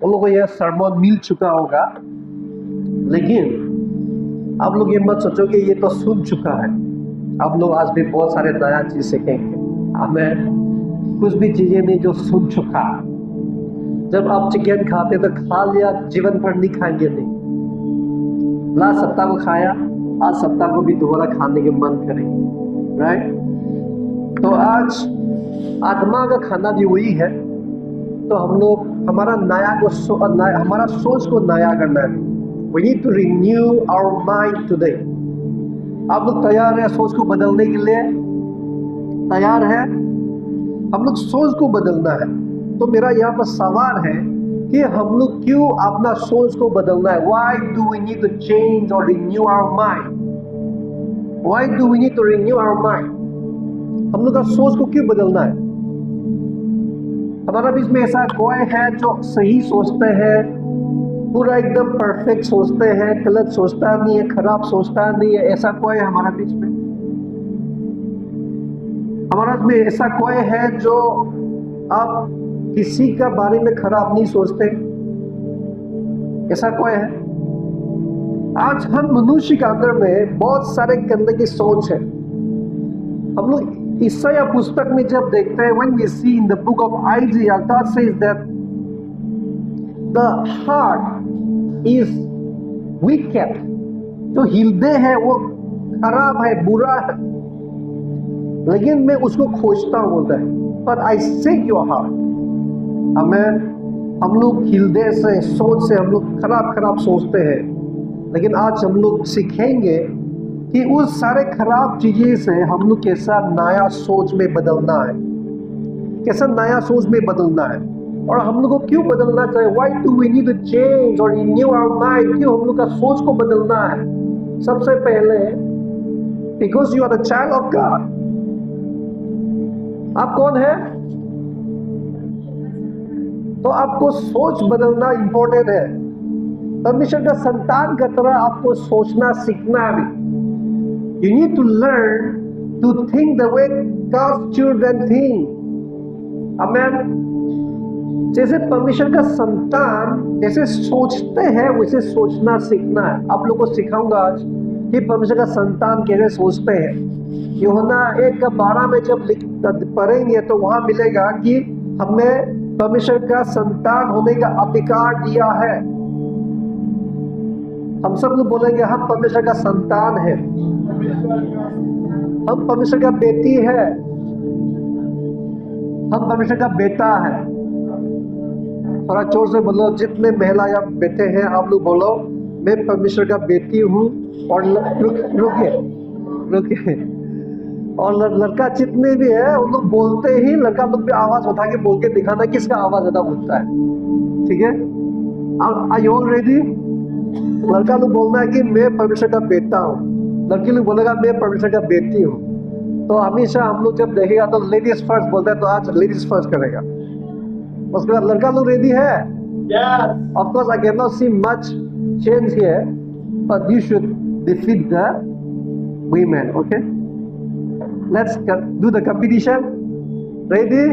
उन लोगों को यह सरमन मिल चुका होगा, लेकिन आप लोग ये मत सोचो कि ये तो सुन चुका है। आप लोग आज भी बहुत सारे नया चीज सीखेंगे। हमें कुछ भी चीजें नहीं जो सुन चुका। जब आप चिकन खाते तो खा लिया, जीवन भर नहीं खाएंगे नहीं। लास्ट सप्ताह को खाया, आज सप्ताह को भी दोबारा खाने के मन करेंगे, राइट? तो आज आत्मा का खाना भी वही है। तो हम लोग हमारा हमारा सोच को नया करना है। We need to renew our mind today. आप लोग तैयार है सोच को बदलने के लिए? तैयार है? हम लोग सोच को बदलना है। तो मेरा यहाँ पर सवाल है कि हम लोग क्यों अपना सोच को बदलना है? Why do we need to change or renew our mind? Why do we need to renew our mind? हम लोग का सोच को क्यों बदलना है? हमारा बीच में ऐसा कोई है जो सही सोचते हैं, पूरा एकदम परफेक्ट सोचते हैं, गलत सोचता नहीं है, खराब सोचता नहीं है? ऐसा कोई है हमारा बीच में? हमारा में ऐसा कोई है जो आप किसी का बारे में खराब नहीं सोचते? ऐसा कोई है? आज हम मनुष्य के अंदर में बहुत सारे गंदगी की सोच है। हम लोग ईसाया पुस्तक में जब देखते हैं, when we see in the book of Isaiah, God says that the heart is wicked. जो हृदय है वो खराब है, बुरा है, लेकिन मैं उसको खोजता हूँ बोलता है। But I seek your heart. आमेन। हम लोग हृदय से, सोच से हम लोग खराब सोचते हैं, लेकिन आज हम लोग सीखेंगे कि उस सारे खराब चीजें से हम लोग कैसा नया सोच में बदलना है, कैसा नया सोच में बदलना है। और हम लोग को क्यों बदलना चाहिए? Why do we need to change or renew our mind? क्यों हम लोग का सोच को बदलना है? सबसे पहले because you are the child of God. आप कौन है? तो आपको सोच बदलना इंपॉर्टेंट है। परमेश्वर का संतान की तरह आपको सोचना सीखना है। You need to learn to think the way God's children think. Amen. जैसे परमेश्वर का संतान जैसे सोचते हैं वैसे सोचना सीखना है। आप लोगों को सिखाऊंगा आज कि परमेश्वर का संतान कैसे सोचते हैं। यूहन्ना 1:12 में जब पढ़ेंगे तो वहां मिलेगा कि हमें परमेश्वर का संतान होने का अधिकार दिया है। हम सब लोग बोलेंगे हम परमेश्वर का संतान है, हम परमेश्वर का बेटी है, हम परमेश्वर का बेटा है। थोड़ा जोर से बोलो, जितने महिला या बेटे हैं आप लोग बोलो मैं परमेश्वर का बेटी हूँ। और रुकिए और लड़का जितने भी है उन लोग बोलते ही लड़का लोग भी आवाज उठा के बोल के दिखाना किसका आवाज ज्यादा उठता है, ठीक है? Are you all ready? लड़का लोग बोलना है कि मैं परमेश्वर का बेटा हूँ, लड़की लोग बोलेगा मैं परमेश्वर का बेटी हूँ। तो हमेशा हम लोग जब देखेगा तो लेडीज फर्स्ट बोलते हैं, तो आज लेडीज फर्स्ट करेगा। उसके बाद लड़का लोग रेडी है? Yes. Of course I cannot see much change here, but you should defeat the women, okay? Let's do the competition. Ready?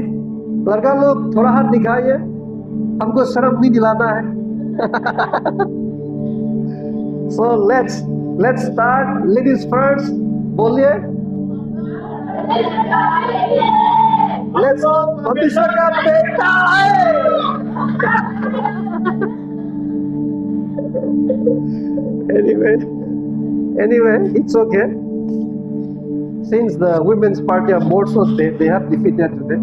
लड़का लोग थोड़ा हाथ दिखाइए, हमको शर्म नहीं दिलाना है। So let's start. Ladies first. बोलिए। Let's परमेश्वर का बेटा है। Anyway, it's okay. Since the women's party are more so they have defeated today.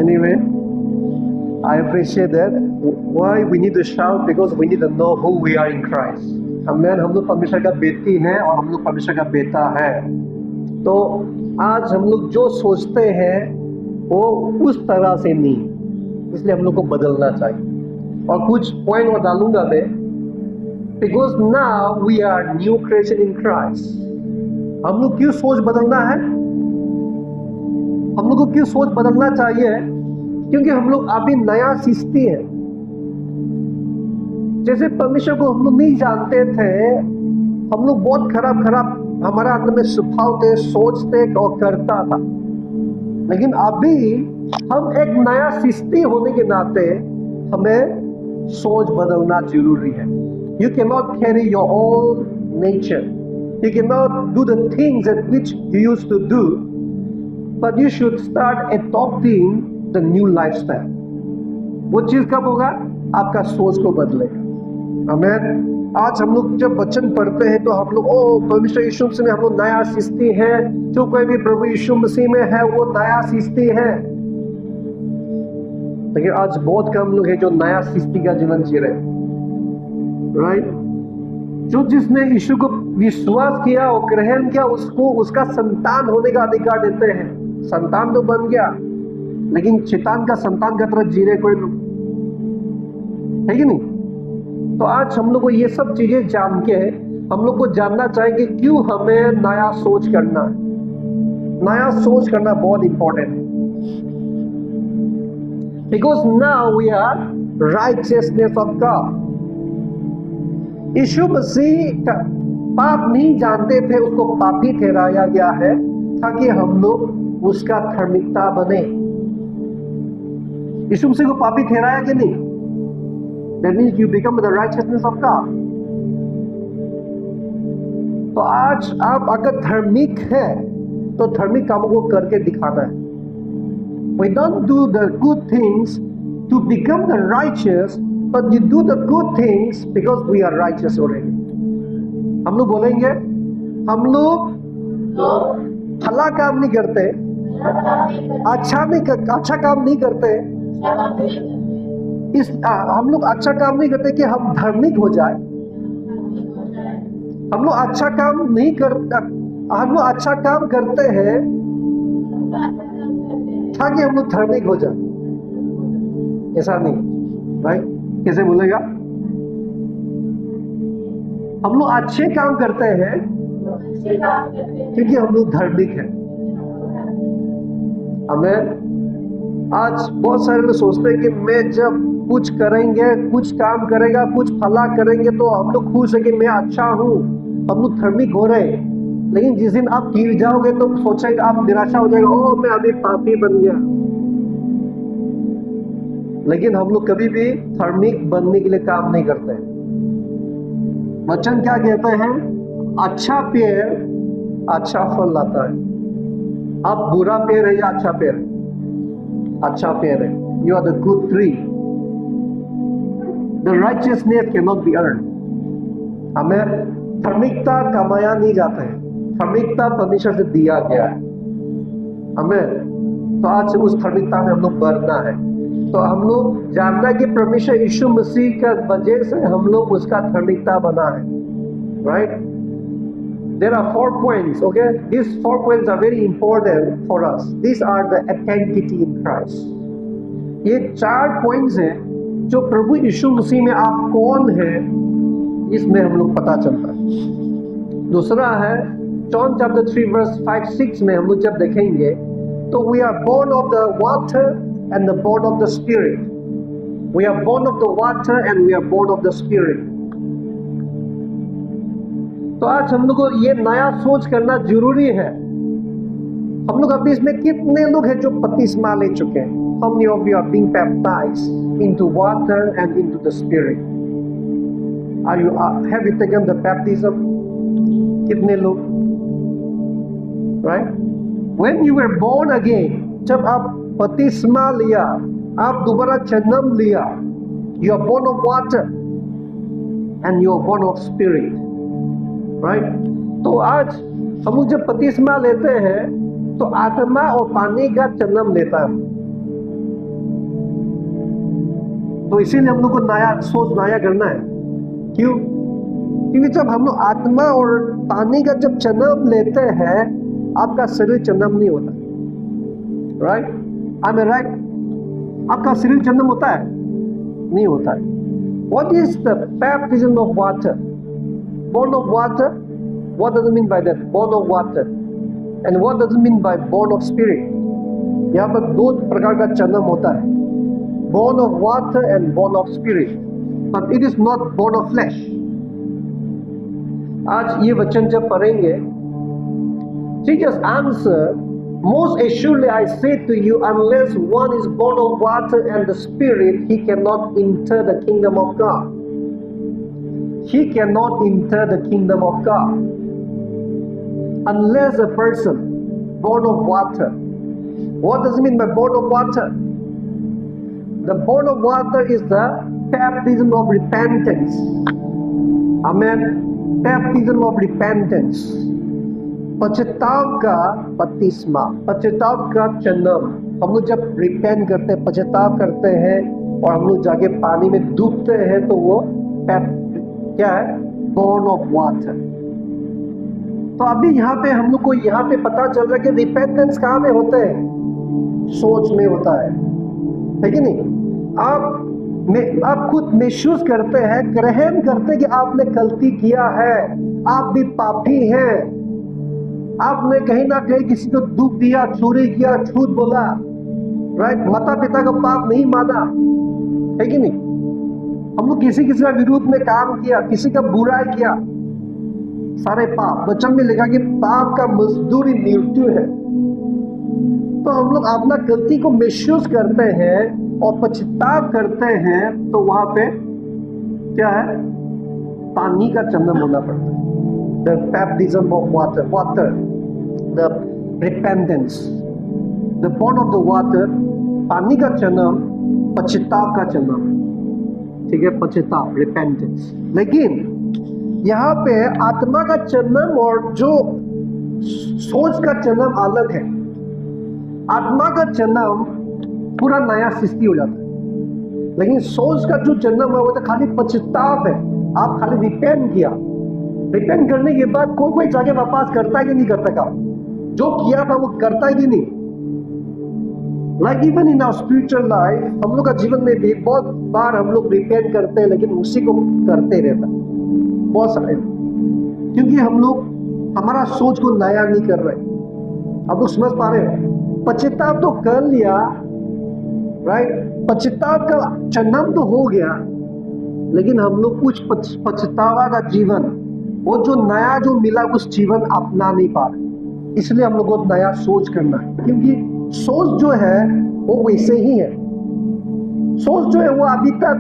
Anyway, I appreciate that. Why we need to shout? Because we need to know who we are in Christ. Amen. हम लोग परमेश्वर का बेटी हैं और हम लोग परमेश्वर का बेटा है। तो आज हम लोग जो सोचते हैं वो उस तरह से नहीं, इसलिए हम लोग को बदलना चाहिए। और कुछ पॉइंट और डालूंगा मैं। Because now we are new creation in Christ. हम लोग क्यों सोच बदलना है? हम लोग को क्यों सोच बदलना चाहिए? क्योंकि हम लोग अभी नया सृष्टि है। जैसे परमेश्वर को हम लोग नहीं जानते थे, हम लोग बहुत खराब हमारा अंदर में स्वभाव थे, सोचते और करता था। लेकिन अभी हम एक नया सृष्टि होने के नाते हमें सोच बदलना जरूरी है। You cannot carry your own nature. You cannot do the things that which you used to do, but you should start adopting the new lifestyle. वो चीज कब होगा? आपका सोच को बदलेगा। आमीन। आज हम लोग जब वचन पढ़ते हैं तो हम लोग परमेश्वर यीशु मसीह में हम लोग नया सृष्टि है, जो कोई भी प्रभु यीशु मसीह में है वो नया सृष्टि है। लेकिन आज बहुत कम लोग हैं जो नया सृष्टि का जीवन जी रहे, राइट? जो जिसने यीशु को विश्वास किया और ग्रहण किया, उसको उसका संतान होने का अधिकार देते हैं। संतान तो बन गया, लेकिन शैतान का संतान का तरह जी रहे कोई लोग, है कि नहीं? तो आज हम लोग को ये सब चीजें जान के हम लोग को जानना चाहिए कि क्यों हमें नया सोच करना है। नया सोच करना बहुत इंपॉर्टेंट है। Because now we are righteousness of God. यीशु मसीह का पाप नहीं जानते थे, उसको पापी ठहराया गया है ताकि हम लोग उसका धार्मिकता बने। यीशु मसीह को पापी ठहराया कि नहीं? That means you become the righteousness of God. तो आज आप अगर धार्मिक है तो धार्मिक कामों को करके दिखाना है। We don't do the good things to become the righteous, but you do the good things because we are righteous already. हम लोग बोलेंगे, हम लोग भला काम नहीं करते, अच्छा काम नहीं करते, हम लोग अच्छा काम नहीं करते कि हम धार्मिक हो जाए। हम लोग अच्छा काम नहीं करते, हम लोग अच्छा काम करते हैं ताकि हम लोग धार्मिक हो जाए। ऐसा नहीं, राइट? कैसे बोलेगा? हम लोग अच्छे काम करते हैं क्योंकि हम लोग धार्मिक हैं। हमें आज बहुत सारे लोग सोचते हैं कि मैं जब कुछ करेंगे, कुछ काम करेगा, कुछ भला करेंगे तो हम लोग खुश है कि मैं अच्छा हूँ, हम लोग धार्मिक हो रहे हैं। लेकिन जिस दिन आप गिर जाओगे तो सोचेंगे, आप निराशा हो जाएगा, ओ मैं अभी पापी बन गया। लेकिन हम लोग कभी भी धार्मिक बनने के लिए काम नहीं करते हैं। वचन क्या कहते हैं? अच्छा पेड़ अच्छा फल लाता है। अब बुरा पेड़ है या अच्छा पेड़ है? अच्छा पेड़ है। You are the good tree. The righteousness cannot be earned. हमें धार्मिकता कमाया नहीं जाता है, धार्मिकता परमेश्वर से दिया गया है हमें। तो आज उस धार्मिकता में हम लोग बढ़ना है। तो हम लोग जानना है कि परमेश्वर यीशु मसीह का वजह से हम लोग उसका धार्मिकता बना है, right? There are 4 points, okay? These 4 points are very important for us. These are the identity in Christ. ये 4 points हैं जो प्रभु यीशु मसीह में आप कौन है, इसमें हम लोग पता चलता है। दूसरा है जॉन चैप्टर 3 वर्स 5-6 में हम लोग जब देखेंगे तो we are born of the water and the born of the spirit. We are born of the water and we are born of the spirit. तो आज हम लोग को ये नया सोच करना जरूरी है। हम लोग अभी इसमें कितने लोग हैं जो बपतिस्मा ले चुके हैं? How many of you are being baptized into water and into the spirit? Have you taken the baptism? कितने लोग? Right? When you were born again, जब आप बपतिस्मा लिया, आप दोबारा जन्म लिया, you are born of water and you are born of spirit. Right? तो आज हम लोग जब बपतिस्मा लेते हैं तो आत्मा और पानी का जन्म लेता है। तो इसीलिए हम लोग को नया सोच नया करना है। क्यों? क्योंकि जब हम लोग आत्मा और पानी का जब जन्म लेते हैं, आपका शरीर जन्म नहीं होता, राइट? I am right? आपका शरीर जन्म होता है? नहीं होता है। What is the baptism of water? Born of water? What does it mean by that? Born of water. And what does it mean by born of spirit? यहाँ पर 2 प्रकार का जन्म होता है, born of water and born of spirit, but it is not born of flesh. आज ये वचन जब पढ़ेंगे, Jesus answered, Most assuredly I say to you, unless one is born of water and the Spirit, he cannot enter the kingdom of God. He cannot enter the kingdom of God. Unless a person born of water. What does it mean by born of water? The born of water is the baptism of repentance. Amen. Baptism of repentance. पश्चाताप का बपतिस्मा, पश्चाताप का जन्म। हम लोग जब repent करते हैं, पश्चाताप करते हैं और हम लोग जाके पानी में डूबते हैं तो वो क्या है? Born of water. तो अभी यहाँ पे हम लोग को यहाँ पे पता चल रहा है कि रिपेंटेंस कहाँ में होते हैं? सोच में होता है कि नहीं? आप खुद महसूस करते हैं, ग्रहण करते हैं कि आपने गलती किया है, आप भी पापी हैं, आपने कहीं ना कहीं किसी को दुख दिया, चोरी किया, झूठ बोला, राइट? माता पिता का पाप नहीं माना, है कि नहीं? हम लोग किसी का विरोध में काम किया, किसी का बुराई किया, सारे पाप। वचन में लिखा कि पाप का मजदूरी मृत्यु है। तो हम लोग अपना गलती को महसूस करते हैं और पश्चाताप करते हैं, तो वहां पे क्या है? पानी का जन्म होना पड़ता है। The baptism of water, the repentance, the born of the water, पानी का जन्म, पश्चाताप का जन्म, ठीक है? पश्चाताप, repentance। लेकिन यहाँ पे आत्मा का जन्म और जो सोच का जन्म अलग है। आत्मा का जन्म पूरा नया सृष्टि हो जाता है, लेकिन सोच का जो जन्म है वो तो खाली पश्चाताप है। आप खाली रिपेंट किया, रिपेंट करने के बाद कोई जाके वापस करता है कि नहीं करता काम? जो किया था वो करता है कि नहीं? Like even in our spiritual life, हम लोग का जीवन में भी बहुत बार हम लोग रिपेंट करते हैं, लेकिन उसी को करते रहता है बहुत सारे, क्योंकि हम लोग हमारा सोच को नया नहीं कर रहे। आप लोग समझ पा रहे हो? पश्चाताप तो कर लिया, राइट? पश्चाताप का जन्म तो हो गया, लेकिन हम लोग कुछ पछतावा का जीवन, वो जो नया जो मिला उस जीवन अपना नहीं पा रहे। इसलिए हम लोग को नया सोच करना है, क्योंकि सोच जो है वो वैसे ही है। सोच जो है वो अभी तक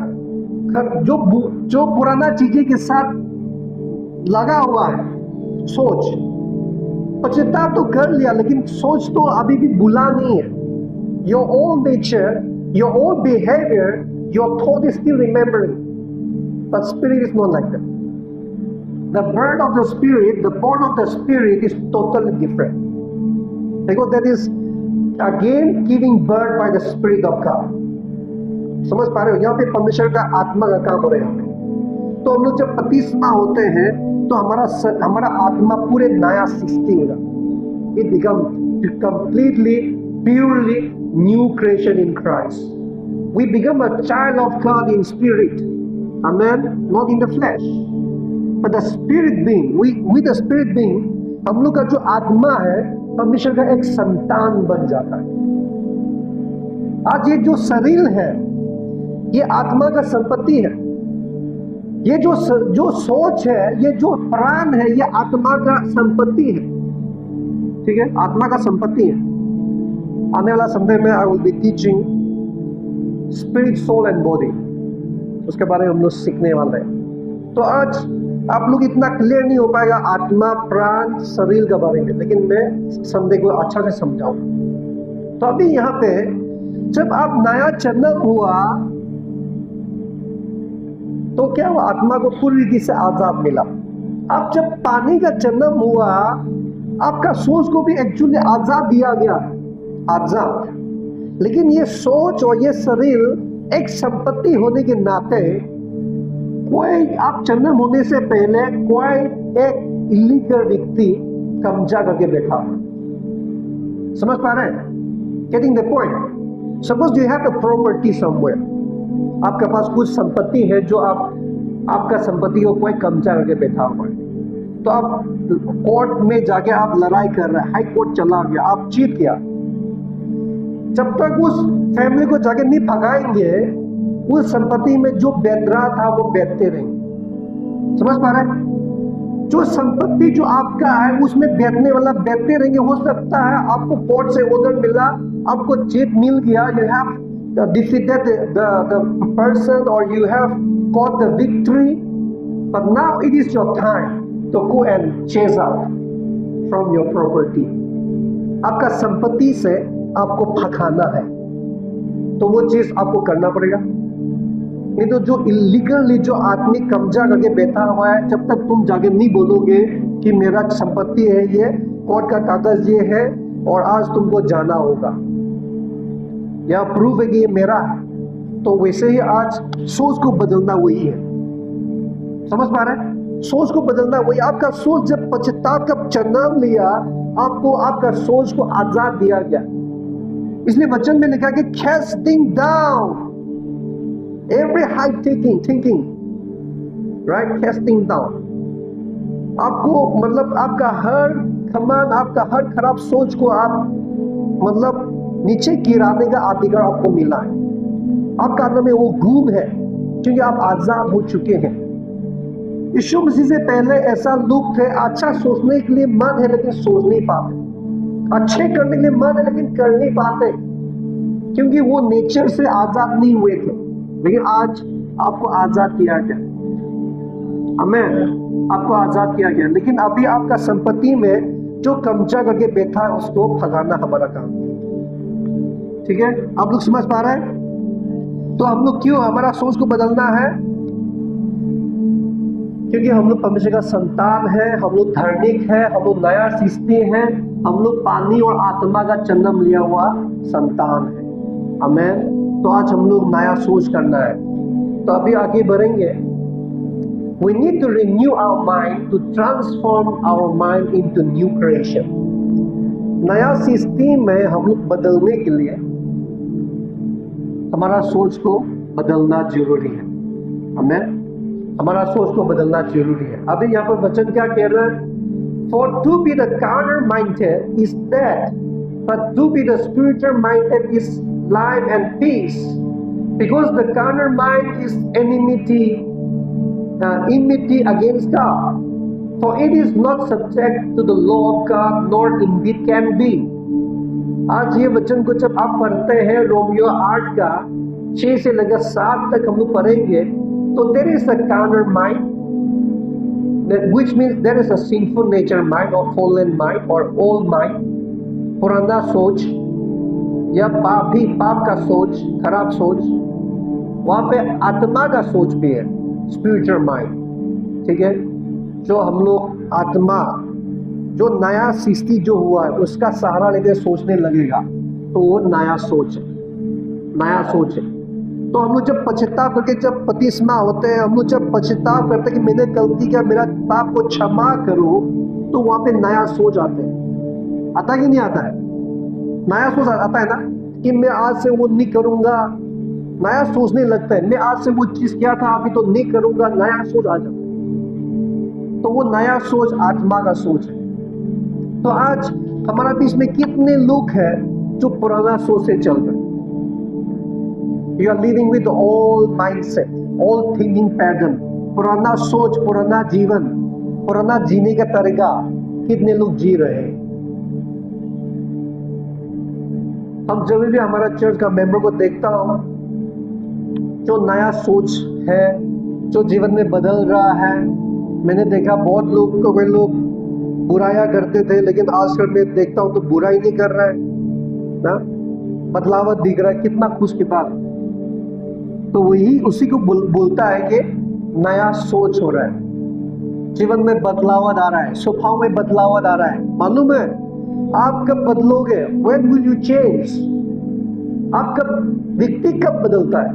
जो पुराना चीजें के साथ लगा हुआ है। सोच पश्चाताप तो कर लिया, लेकिन सोच तो अभी भी भूला नहीं है। Your old nature, your old behaviour, your thought is still remembering, but spirit is not like that. The birth of the spirit, the born of the spirit is totally different. Because that is again giving birth by the spirit of God. समझ पा रहे हो? यहाँ पे परमेश्वर का आत्मा का काम हो रहा है यहाँ पे। तो हम लोग जब बपतिस्मा होते हैं तो हमारा आत्मा पूरे नया सृष्टि होगा। It becomes completely, purely new creation in Christ. We become a child of God in spirit. Amen. Not in the flesh. But the spirit being, with the spirit being, हम लोग का जो आत्मा है परमेश्वर का एक संतान बन जाता है। आज ये जो शरीर है ये आत्मा का संपत्ति है। ये जो सोच है, ये जो प्राण है, ये आत्मा का संपत्ति है। ठीक है? आत्मा का संपत्ति है। आने वाला समय में I will be teaching spirit, soul and body, उसके बारे में हम लोग सीखने वाले हैं। तो आज आप लोग इतना क्लियर नहीं हो पाएगा आत्मा, प्राण, शरीर के बारे में, लेकिन मैं संदेह को अच्छा से समझाऊंगा। तो अभी यहाँ पे जब आप नया जन्म हुआ तो क्या हुआ? आत्मा को पूरी रीति से आजाद मिला। अब जब पानी का जन्म हुआ, आपका सोच को भी एक्चुअली आजाद दिया गया, आजाद। लेकिन ये सोच और ये शरीर एक संपत्ति होने के नाते कोई, आप जन्म होने से पहले कोई एक इलीगल व्यक्ति कब्जा करके बैठा। समझ पा रहे हैं? Getting the point? Suppose you have a property somewhere, आपके पास कुछ संपत्ति है जो आपका संपत्ति को कोई कब्जा करके बैठा हुआ है। तो आप कोर्ट में जाके आप लड़ाई कर रहे हैं, हाई कोर्ट चला गया, आप जीत गया। जब तक उस फैमिली को जाके नहीं भगाएंगे, उस संपत्ति में जो बैठ रहा था वो बैठते रहेंगे। समझ पा रहे हैं? जो संपत्ति जो आपका है उसमें बैठने वाला बैठते रहेंगे। हो सकता है आपको कोर्ट से ऑर्डर मिला, आपको जीत मिल गया, you have defeated the person or you have got the victory, but now it is your time to go and chase out from your property. आपका संपत्ति से आपको भगाना है तो वो चीज आपको करना पड़ेगा। नहीं तो जो इलीगली जो आदमी कब्जा करके बैठा हुआ है, जब तक तुम जाके नहीं बोलोगे कि मेरा संपत्ति है, ये कोर्ट का कागज ये है और आज तुमको जाना होगा या प्रूफ है कि ये मेरा है, तो वैसे ही आज सोच को बदलना वही है। समझ पा रहे हैं? सोच को बदलना वही। आपका सोच जब पश्चाताप का जन्म लिया, आपको आपका सोच को आजाद दिया गया। इसलिए वचन में लिखा कि casting down every high thinking, right? Casting down, आपको मतलब आपका हर कमान, आपका हर खराब सोच को आप मतलब नीचे गिराने का अधिकार आपको मिला है। आपका अंदर में वो गुण है क्योंकि आप आजाद हो चुके हैं। यीशु मसीह से पहले ऐसा लोग थे, अच्छा सोचने के लिए मन है लेकिन सोच नहीं पाते, अच्छे करने के लिए मन है लेकिन कर नहीं पाते, क्योंकि वो नेचर से आजाद नहीं हुए थे। लेकिन आज आपको आजाद किया गया, आमीन, आपको आजाद किया गया। लेकिन अभी आपका संपत्ति में जो कब्जा करके बैठा है उसको भगाना हमारा काम है। ठीक है, आप लोग समझ पा रहे हैं? तो हम लोग क्यों हमारा सोच को बदलना है? क्योंकि हम लोग परमेश्वर का संतान है, हम लोग धार्मिक है, हम लोग नया सृष्टि है, हम लोग पानी और आत्मा का जन्म लिया हुआ संतान है। आमीन। तो आज हम लोग नया सोच करना है। तो अभी आगे बढ़ेंगे। We need to renew our mind to transform our mind into new creation. नया सृष्टि में हम लोग बदलने के लिए हमारा सोच को बदलना जरूरी है। आमीन। हमारा सोच को बदलना जरूरी है। अभी यहाँ पर वचन क्या कह रहा है? For to be the carnal minded is death, but to be the spiritual minded is life and peace. Because the carnal mind is enmity against God. For it is not subject to the law of God, nor indeed can be. आज ये वचन को जब आप पढ़ते हैं, Romeo 8 का 6 से लेकर 7 तक हम लोग पढ़ेंगे, तो there is a carnal mind, which means there is a sinful nature mind or fallen mind or old mind, पुराना सोच या पाप का सोच, खराब सोच। वहां पे आत्मा का सोच भी है, स्पिरिचुअल माइंड। ठीक है, जो हम लोग आत्मा, जो नया सृष्टि जो हुआ है उसका सहारा लेकर सोचने लगेगा, तो वो नया सोच है, नया सोच है। तो हम लोग जब पश्चाताप करके जब बपतिस्मा होते हैं, हम लोग जब पश्चाताप करते हैं कि मैंने गलती किया, मेरा पाप को क्षमा करो, तो वहां पे नया सोच आते हैं। आता कि नहीं आता है? नया सोच आता है ना, कि मैं आज से वो नहीं करूंगा। नया सोचने लगता है, मैं आज से वो चीज किया था अभी तो नहीं करूंगा, नया सोच आ जाता है। तो वो नया सोच आत्मा का सोच है। तो आज हमारा बीच में कितने लोग हैं जो पुराना सोच से चल रहे हैं? You are living with the old mindset, old thinking pattern, पुराना सोच, पुराना जीवन, पुराना जीने का तरीका कितने लोग जी रहे हैं। हम जब भी हमारा चर्च का मेंबर को देखता हूं जो नया सोच है, जो जीवन में बदल रहा है, मैंने देखा बहुत लोग को, वे लोग बुराया करते थे लेकिन आजकल मैं देखता हूं तो बुराई नहीं कर रहा है ना, बदलाव दिख रहा है, कितना खुश की बात। तो वही उसी को बोलता है कि नया सोच हो रहा है, जीवन में बदलाव आ रहा है, स्वभाव में बदलाव आ रहा है। मालूम है आप कब बदलोगे? When will you change? आप कब, व्यक्ति कब बदलता है?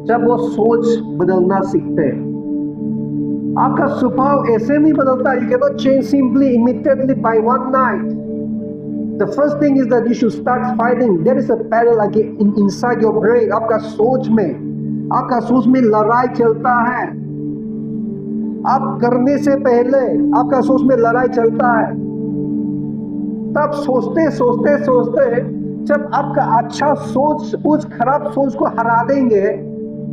जब वो सोच बदलना सीखते हैं। आपका स्वभाव ऐसे नहीं बदलता। You cannot change simply immediately by one night. The first thing is that you should start fighting. There is a battle again inside your brain. आपका सोच में लड़ाई चलता है। आप करने से पहले आपका सोच में लड़ाई चलता है। तब सोचते जब आपका अच्छा सोच उस खराब सोच को हरा देंगे,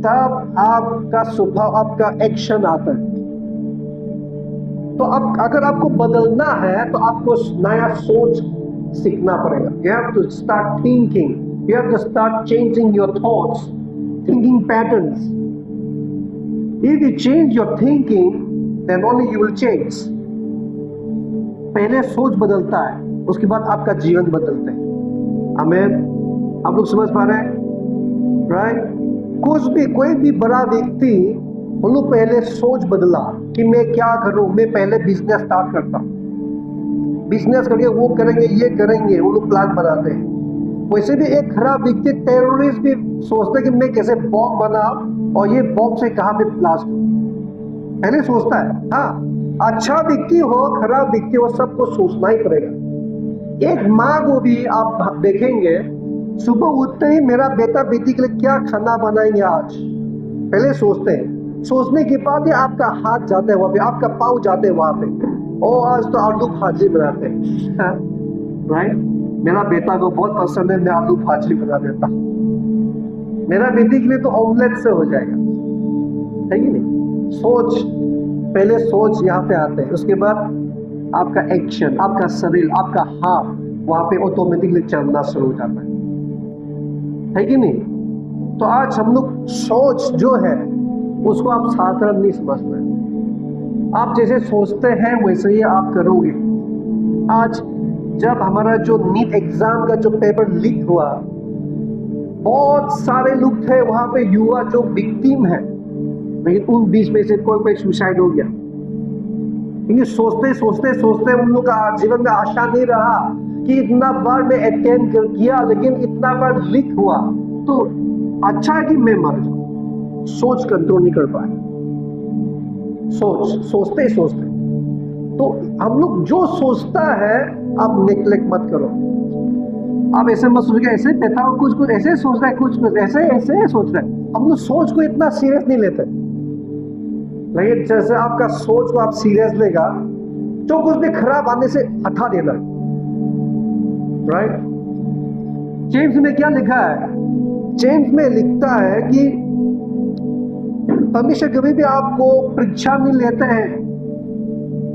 तब आपका स्वभाव, आपका एक्शन आता है। तो अब अगर आपको बदलना है तो आपको नया सोच सीखना पड़ेगा. You have to start thinking. You have to start changing your thoughts, thinking patterns. If you change your thinking, then only you will change. पहले सोच बदलता है, उसके बाद आपका जीवन बदलता है. आमीन. आप लोग समझ पा रहे हैं? राइट? कोई भी बड़ा व्यक्ति, उन लोग पहले सोच बदला कि मैं क्या करूं. मैं पहले बिजनेस स्टार्ट करता हूं, बिजनेस करके वो करेंगे, ये करेंगे, वो लोग प्लान बनाते हैं. वैसे भी एक खराब व्यक्ति, टेररिस्ट भी सोचते कि मैं कैसे बॉम्ब बनाऊं और ये बॉम्ब से कहां पे ब्लास्ट हो, पहले सोचता है. हाँ, अच्छा व्यक्ति हो, खराब व्यक्ति हो, सबको सोचना ही पड़ेगा. एक माँ को भी आप देखेंगे, सुबह उठते ही मेरा बेटा बेटी के लिए क्या खाना बनाएंगे आज, पहले सोचते हैं. सोचने के बाद ही आपका हाथ जाते हैं वहां पे, आपका पाँव जाते हैं वहां पे. ओ आज तो आलू भाजी बनाते हैं. राइट? मेरा बेटा को बहुत पसंद है, मैं आलू भाजी बना देता. मेरा बेटी के लिए तो ऑमलेट से हो जाएगा, है कि नहीं? सोच, पहले सोच यहाँ पे आते हैं, उसके बाद आपका एक्शन, आपका शरीर, आपका हाथ वहां पे ऑटोमेटिकली चलना शुरू हो जाता है कि नहीं? तो आज हम लोग सोच जो है उसको आप साधारण नहीं समझते. आप जैसे सोचते हैं वैसे ही आप करोगे. आज जब हमारा जो नीट एग्जाम का जो पेपर लीक हुआ, बहुत सारे लोग थे वहां पे, युवा जो विक्टिम है, लेकिन उन बीच में से कोई सुसाइड हो गया. क्योंकि सोचते सोचते सोचते उन लोग का जीवन में आशा नहीं रहा कि इतना बार मैं अटेम्प्ट किया लेकिन इतना बार लीक हुआ, तो अच्छा है कि मैं मर जाऊं. सोच कंट्रोल नहीं कर पाए. सोचते सोचते. तो हम लोग जो सोचता है आप नेग्लेक्ट मत करो. आप ऐसे मत सोचिए ऐसे बैठा हो, कुछ ऐसे सोच रहा है, कुछ ऐसे सोच रहा है. हम लोग सोच को इतना सीरियस नहीं लेते, लेकिन जैसे आपका सोच को आप सीरियस लेगा, जो कुछ भी खराब आने से हटा देना. राइट? जेम्स में क्या लिखा है? जेम्स में लिखता है कि परमेश्वर कभी भी आपको परीक्षा नहीं लेते हैं.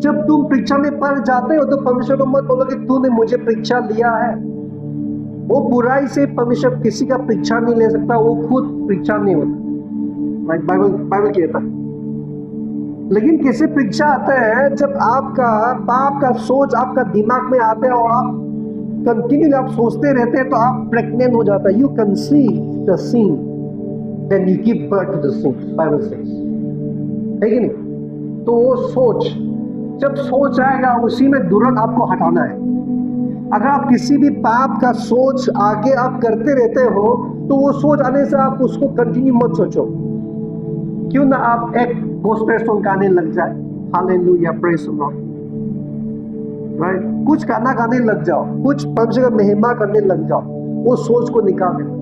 जब तुम परीक्षा में पढ़ जाते हो तो परमेश्वर को मत बोलो कि तूने मुझे परीक्षा लिया है. वो बुराई से परमेश्वर किसी का परीक्षा नहीं ले सकता, वो खुद परीक्षा नहीं होता. बाइबल कहता है. लेकिन कैसे परीक्षा आता है? जब आपका पाप का सोच आपका दिमाग में आता है और आप कंटिन्यू आप सोचते रहते हैं, तो आप प्रेग्नेंट हो जाता है. You conceive the sin, then you give birth to the sin, Bible says. है कि नहीं? तो वो सोच, जब सोच आएगा उसी में तुरंत आपको हटाना है. अगर आप किसी भी पाप का सोच आगे आप करते रहते हो, तो वो सोच आने से आप उसको कंटिन्यू मत सोचो. क्यों ना आप एक गॉस्पेल सॉन्ग गाने लग जाए, hallelujah, praise the Lord. Right? कुछ गाना गाने लग जाओ, कुछ परमेश्वर का महिमा करने लग जाओ. वो सोच को निकाल दो.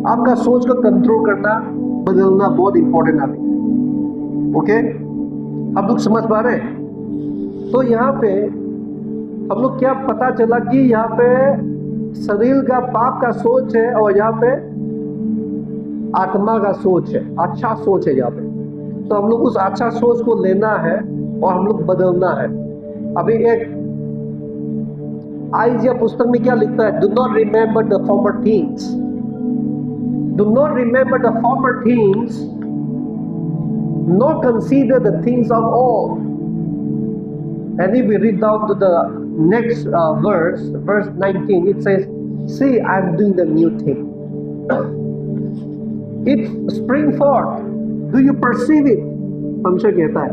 आपका सोच को कंट्रोल करना, बदलना बहुत इंपॉर्टेंट है. ओके? आप लोग समझ पा रहे हैं? तो यहाँ पे हम लोग क्या पता चला कि यहाँ पे शरीर का पाप का सोच है और यहाँ पे आत्मा का सोच है, अच्छा सोच है यहाँ पे. तो हम लोग उस अच्छा सोच को लेना है और हम लोग बदलना है. अभी एक आइजिया पुस्तक में क्या लिखता है? Do not remember the former things. Do not remember the former things, nor consider the things of old. And if we read down to the next verse 19, it says, "See, I am doing the new thing. It spring forth. Do you perceive it?" परमेश्वर कहता है,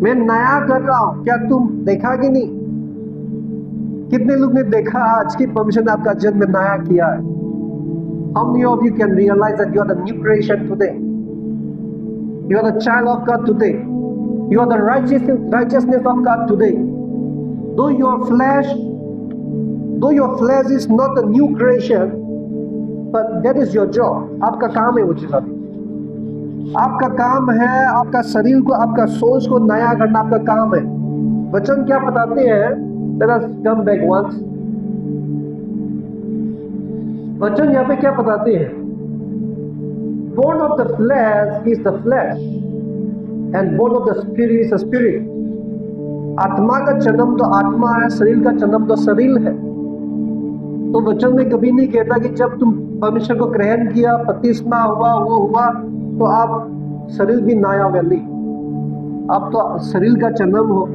मैं नया कर रहा हूं, क्या तुम देखा कि नहीं? कितने लोग ने देखा आज कि परमेश्वर ने आपका जन्म नया किया है? How many of you can realize that you are the new creation today? You are the child of God today. You are the righteousness of God today. Though your flesh is not the new creation, but that is your job. आपका काम है वो चीज. आपका काम है आपका शरीर को, आपका सोच को नया करना आपका काम है. वचन क्या बताते हैं? Let us come back once. वचन यहाँ पे क्या बताते हैं? Born of the flesh is the flesh, and born of the spirit is the spirit. आत्मा का जन्म तो आत्मा है, शरीर का जन्म तो शरीर है। तो वचन में कभी नहीं कहता कि जब तुम परमेश्वर को ग्रहण किया, बपतिस्मा हुआ, वो हुआ, तो आप शरीर भी नया होगा। नहीं, आप तो शरीर का जन्म हो,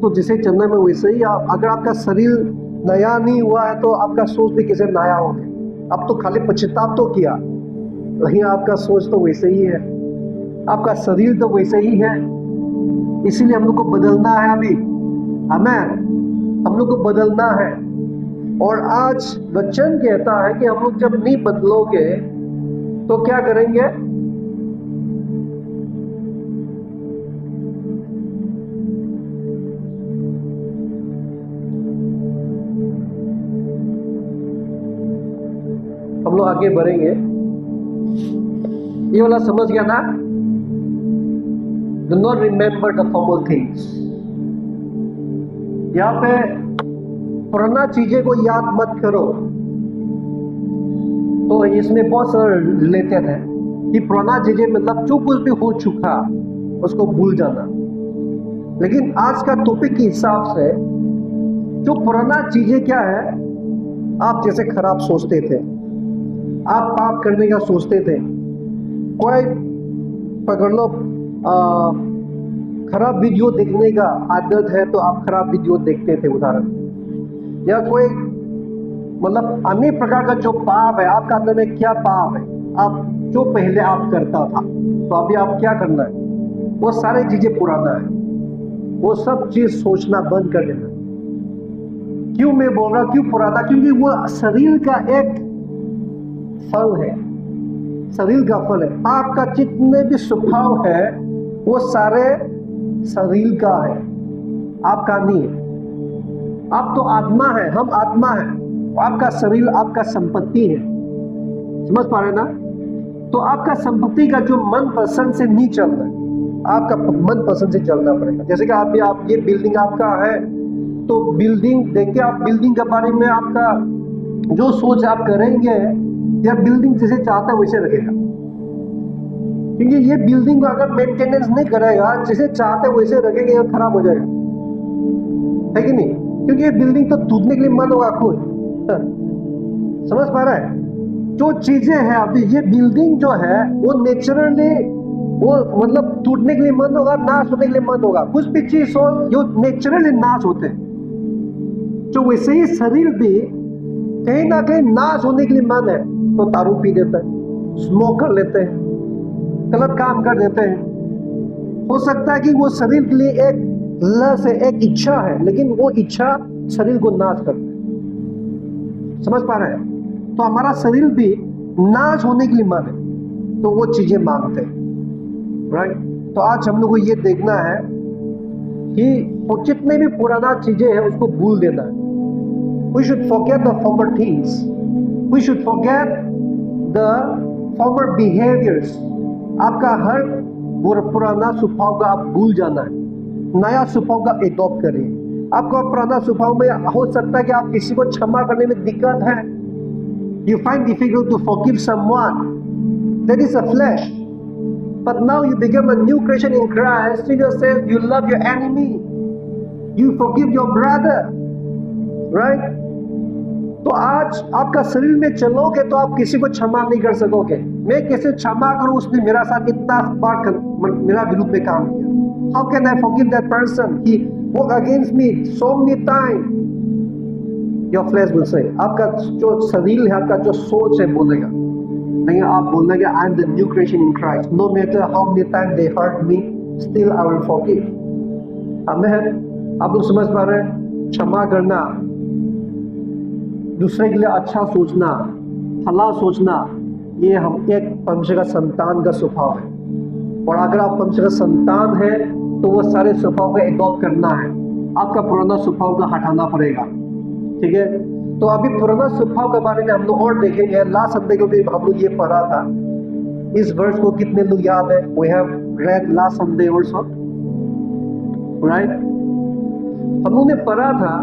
तो जिसे जन्म है वैसे ही आप। अगर आपका शरीर नया नहीं हुआ है तो आपका सोच भी कैसे नया होगा? अब तो खाली पश्चाताप तो किया, वही आपका सोच तो वैसे ही है, आपका शरीर तो वैसे ही है। इसीलिए हम लोग को बदलना है अभी। आमेन, हम लोग को बदलना है। और आज वचन कहता है कि हम लोग जब नहीं बदलोगे तो क्या करेंगे? हम लोग आगे बढ़ेंगे। ये वाला समझ गया ना? Do not remember the former things। यहाँ पे पुराना चीजें को याद मत करो। तो इसमें बहुत सारा रिलेटेड है कि पुराना चीजें मतलब जो कुछ भी हो चुका उसको भूल जाना। लेकिन आज का टॉपिक के हिसाब से जो पुराना चीजें क्या है, आप जैसे खराब सोचते थे, आप पाप करने का सोचते थे, कोई पकड़ लो खराब वीडियो देखने का आदत है तो आप खराब वीडियो देखते थे उदाहरण, या कोई मतलब अन्य प्रकार का जो पाप है, आपका अंदर में क्या पाप है, आप जो पहले आप करता था तो अभी आप क्या करना है, वो सारी चीजें पुराना है, वो सब चीज सोचना बंद कर देना। क्यों मैं बोल रहा, क्यों पुराना? क्योंकि वो शरीर का एक फल है, शरीर का फल है। आपका जितने भी स्वभाव है वो सारे शरीर का है, आपका नहीं है। आप तो आत्मा है, हम आत्मा है, आपका शरीर आपका संपत्ति है। समझ पा रहे ना? तो आपका संपत्ति का जो मन पसंद से नहीं चलना है, आपका मन पसंद से चलना पड़ेगा। जैसे कि आप ये बिल्डिंग आपका है तो बिल्डिंग देख के आप बिल्डिंग के बारे में आपका जो सोच आप करेंगे या बिल्डिंग जैसे चाहता है वैसे रखेगा। क्योंकि ये बिल्डिंग को अगर मेंटेनेंस नहीं करेगा, जैसे चाहते वैसे रखेंगे, ये खराब हो जाएगा, है कि नहीं? क्योंकि ये बिल्डिंग तो टूटने के लिए मन होगा खुद। समझ पा रहा है? जो चीजें हैं अभी ये बिल्डिंग जो है वो नेचुरली वो मतलब टूटने के लिए मन होगा, नाश होने के लिए मन होगा। कुछ भी चीज हो जो नेचुरली नाश होते हैं, जो वैसे ही शरीर भी कहीं ना कहीं नाश होने के लिए मन है तो दारू पी देते हैं, स्मोक कर लेते हैं, गलत काम कर देते हैं। हो सकता है कि वो शरीर के लिए एक लस है, एक इच्छा है, लेकिन वो इच्छा शरीर को नाश करती है। समझ पा रहे हैं? तो हमारा शरीर भी नाश होने के लिए मन है तो वो चीजें मांगते हैं, राइट? तो आज हम लोग को ये देखना है कि वो जितने भी पुराना चीजें हैं उसको भूल देना है। We should forget the former things. We should forget the former behaviors. आपका हर पुराना स्वभाव का आप भूल जाना है, नया स्वभाव का एडॉप्ट करिए। आपका पुराना स्वभाव में हो सकता है कि आप किसी को क्षमा करने में दिक्कत है, you find difficult to forgive someone. That is a flesh. But now you become a new creation in Christ. Jesus says you love your enemy, you forgive your brother, right? तो आज आपका शरीर में चलोगे तो आप किसी को क्षमा नहीं कर सकोगे। मैं कैसे क्षमा करूं, उसने मेरा साथ इतना बार मेरा विरुद्ध में काम किया। How can I forgive that person? He walked against me so many times. Your flesh will say, आपका जो शरीर है, आपका जो सोच है बोलेगा। नहीं, आप बोलना कि I am the new creation in Christ. No matter how many times they hurt me, still I will forgive. आमेन। आप लोग समझ पा रहे हैं? क्षमा करना, दूसरे के लिए अच्छा सोचना, भला सोचना, ये हम एक परमेश्वर का संतान का स्वभाव है। और अगर आप परमेश्वर का संतान है तो वो सारे स्वभाव को एडॉप्ट करना है। आपका पुराना स्वभाव को हटाना पड़ेगा, ठीक है? तो अभी पुराना स्वभाव के बारे में हम लोग और देखेंगे। लास्ट संडे को भी हम लोग ये पढ़ा था। इस वर्ष को कितने लोग याद है? We have read last Sunday also, right? हम लोग ने पढ़ा था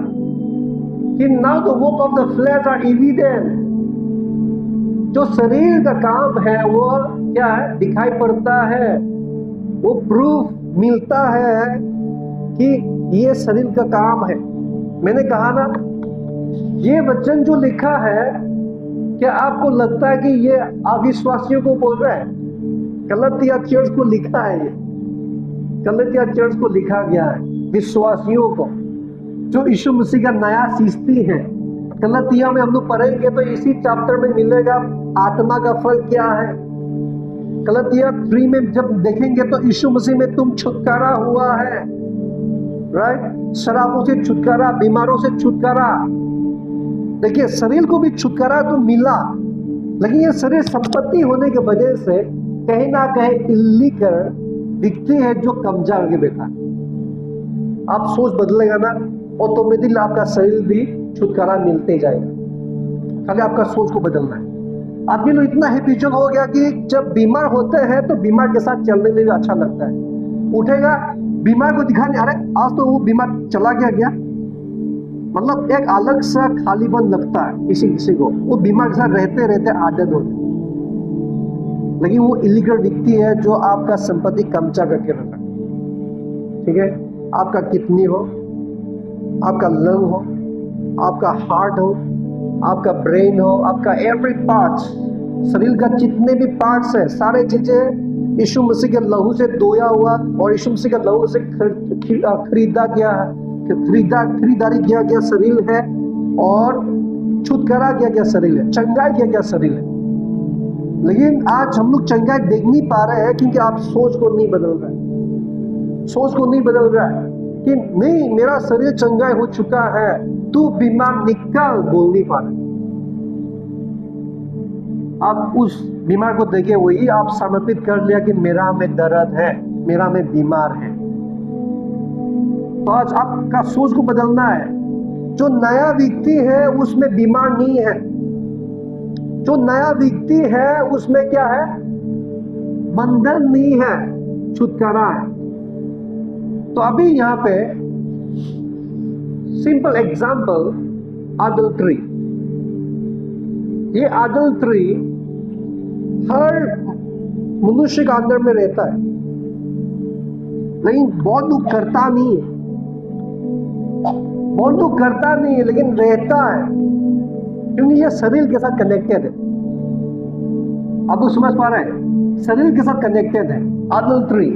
कि now the work of the flesh are evident। जो शरीर का काम है वो क्या है? दिखाई पड़ता है, वो प्रूफ मिलता है कि ये शरीर का काम है। मैंने कहा ना, ये वचन जो लिखा है, क्या आपको लगता है कि ये अविश्वासियों को बोल रहा है? गलतिया चर्च को लिखा है, ये गलतिया चर्च को लिखा गया है, विश्वासियों को जो यीशु मसीह का नया सृष्टि है। गलतिया में हम लोग पढ़ेंगे तो इसी चैप्टर में मिलेगा आत्मा का फल क्या है। गलतिया 3 में जब देखेंगे तो यीशु मसीह में तुम छुटकारा हुआ है, राइट? शराबों से छुटकारा, बीमारों से छुटकारा। देखिए, शरीर को भी छुटकारा तो मिला, लेकिन ये शरीर संपत्ति होने की वजह से कहीं ना कहीं इल्लीगल दिखती है, जो कब्जा करके बैठा। आप सोच बदलेगा ना, ऑटोमेटिकली आपका शरीर भी छुटकारा मिलते जाएगा। खाली आपका सोच को बदलना है। आदमी लोग इतना हैबिचुअल हो गया कि जब बीमार होते हैं तो बीमार के साथ चलने में भी अच्छा लगता है। उठेगा, बीमार को दिखा नहीं, अरे आज तो वो बीमार चला गया, मतलब एक अलग सा खालीपन लगता है किसी किसी को। वो बीमार के साथ रहते रहते आदत हो गई। लेकिन वो इलीगल व्यक्ति है जो आपका संपत्ति कब्जा करके रखा, ठीक है? आपका किडनी हो, आपका लंग हो, आपका हार्ट हो, आपका ब्रेन हो, आपका एवरी पार्ट्स, शरीर का जितने भी पार्ट्स है, सारे चीजें यीशु मसीह के लहू से धोया हुआ और यीशु मसीह के लहू से खरीदा गया है, खरीदारी किया गया शरीर है, और छुटकारा किया गया शरीर है, चंगाई किया गया शरीर है। लेकिन आज हम लोग चंगाई देख नहीं पा रहे हैं क्योंकि आप सोच को नहीं बदल रहे हैं। सोच को नहीं बदल रहा है कि नहीं, मेरा शरीर चंगाई हो चुका है, तू बीमार निकल, बोल नहीं पा रहे। आप उस बीमार को देखे, वही आप समर्पित कर लिया कि मेरा में दर्द है, मेरा में बीमार है। तो आज आपका सोच को बदलना है। जो नया व्यक्ति है उसमें बीमार नहीं है। जो नया व्यक्ति है उसमें क्या है? बंधन नहीं है, छुटकारा है। तो अभी यहां पे सिंपल एग्जाम्पल, अडल्ट्री। ये अडल्ट्री हर मनुष्य का अंदर में रहता है, लेकिन बहुत लोग करता नहीं है, बहुत लोग करता नहीं है, लेकिन रहता है क्योंकि ये शरीर के साथ कनेक्टेड है। अब वो समझ पा रहे हैं? शरीर के साथ कनेक्टेड है। Adultery,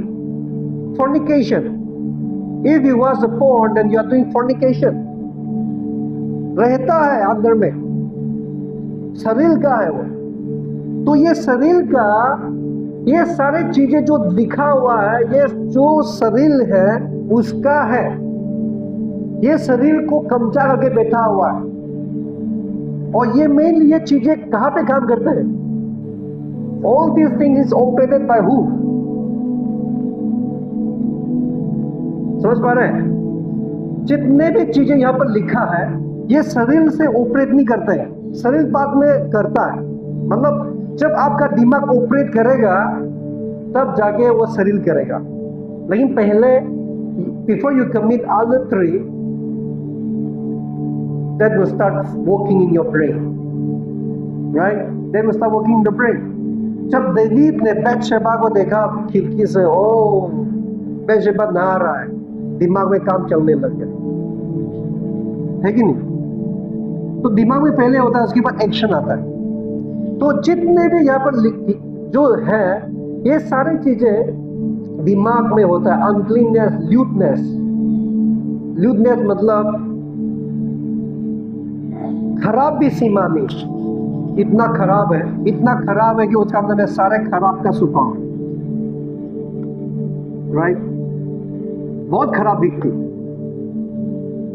fornication. If you was born then you are doing fornication. रहता है अंदर में, शरीर का है वो। तो ये शरीर का, ये सारी चीजें जो लिखा हुआ है, ये जो शरीर है उसका है। ये शरीर को कब्जा करके बैठा हुआ है। और ये मेन ये चीजें कहां पे काम करते हैं? All these things is operated by who? समझ पा रहे हैं? जितने भी चीजें यहां पर लिखा है, ये शरीर से ऑपरेट नहीं करते हैं, शरीर बाद में करता है। मतलब जब आपका दिमाग ऑपरेट करेगा तब जाके वो शरीर करेगा। लेकिन पहले, before you commit adultery, that will start working in your brain, right? That will start working in the brain. जब डेविड ने बैतशेबा को देखा खिड़की से, ओ बैतशेबा नहा रहा है, दिमाग में काम चलने लग गया, है कि नहीं? तो दिमाग में पहले होता है, उसके बाद एक्शन आता है। तो जितने भी यहाँ पर जो है, ये सारी चीजें दिमाग में होता है। अनक्लीननेस, ल्यूटनेस। ल्यूटनेस मतलब खराब भी सीमा नहीं, इतना खराब है, इतना खराब है कि उसका अंदर में सारे खराब का सुपाव, राइट? बहुत खराब व्यक्ति।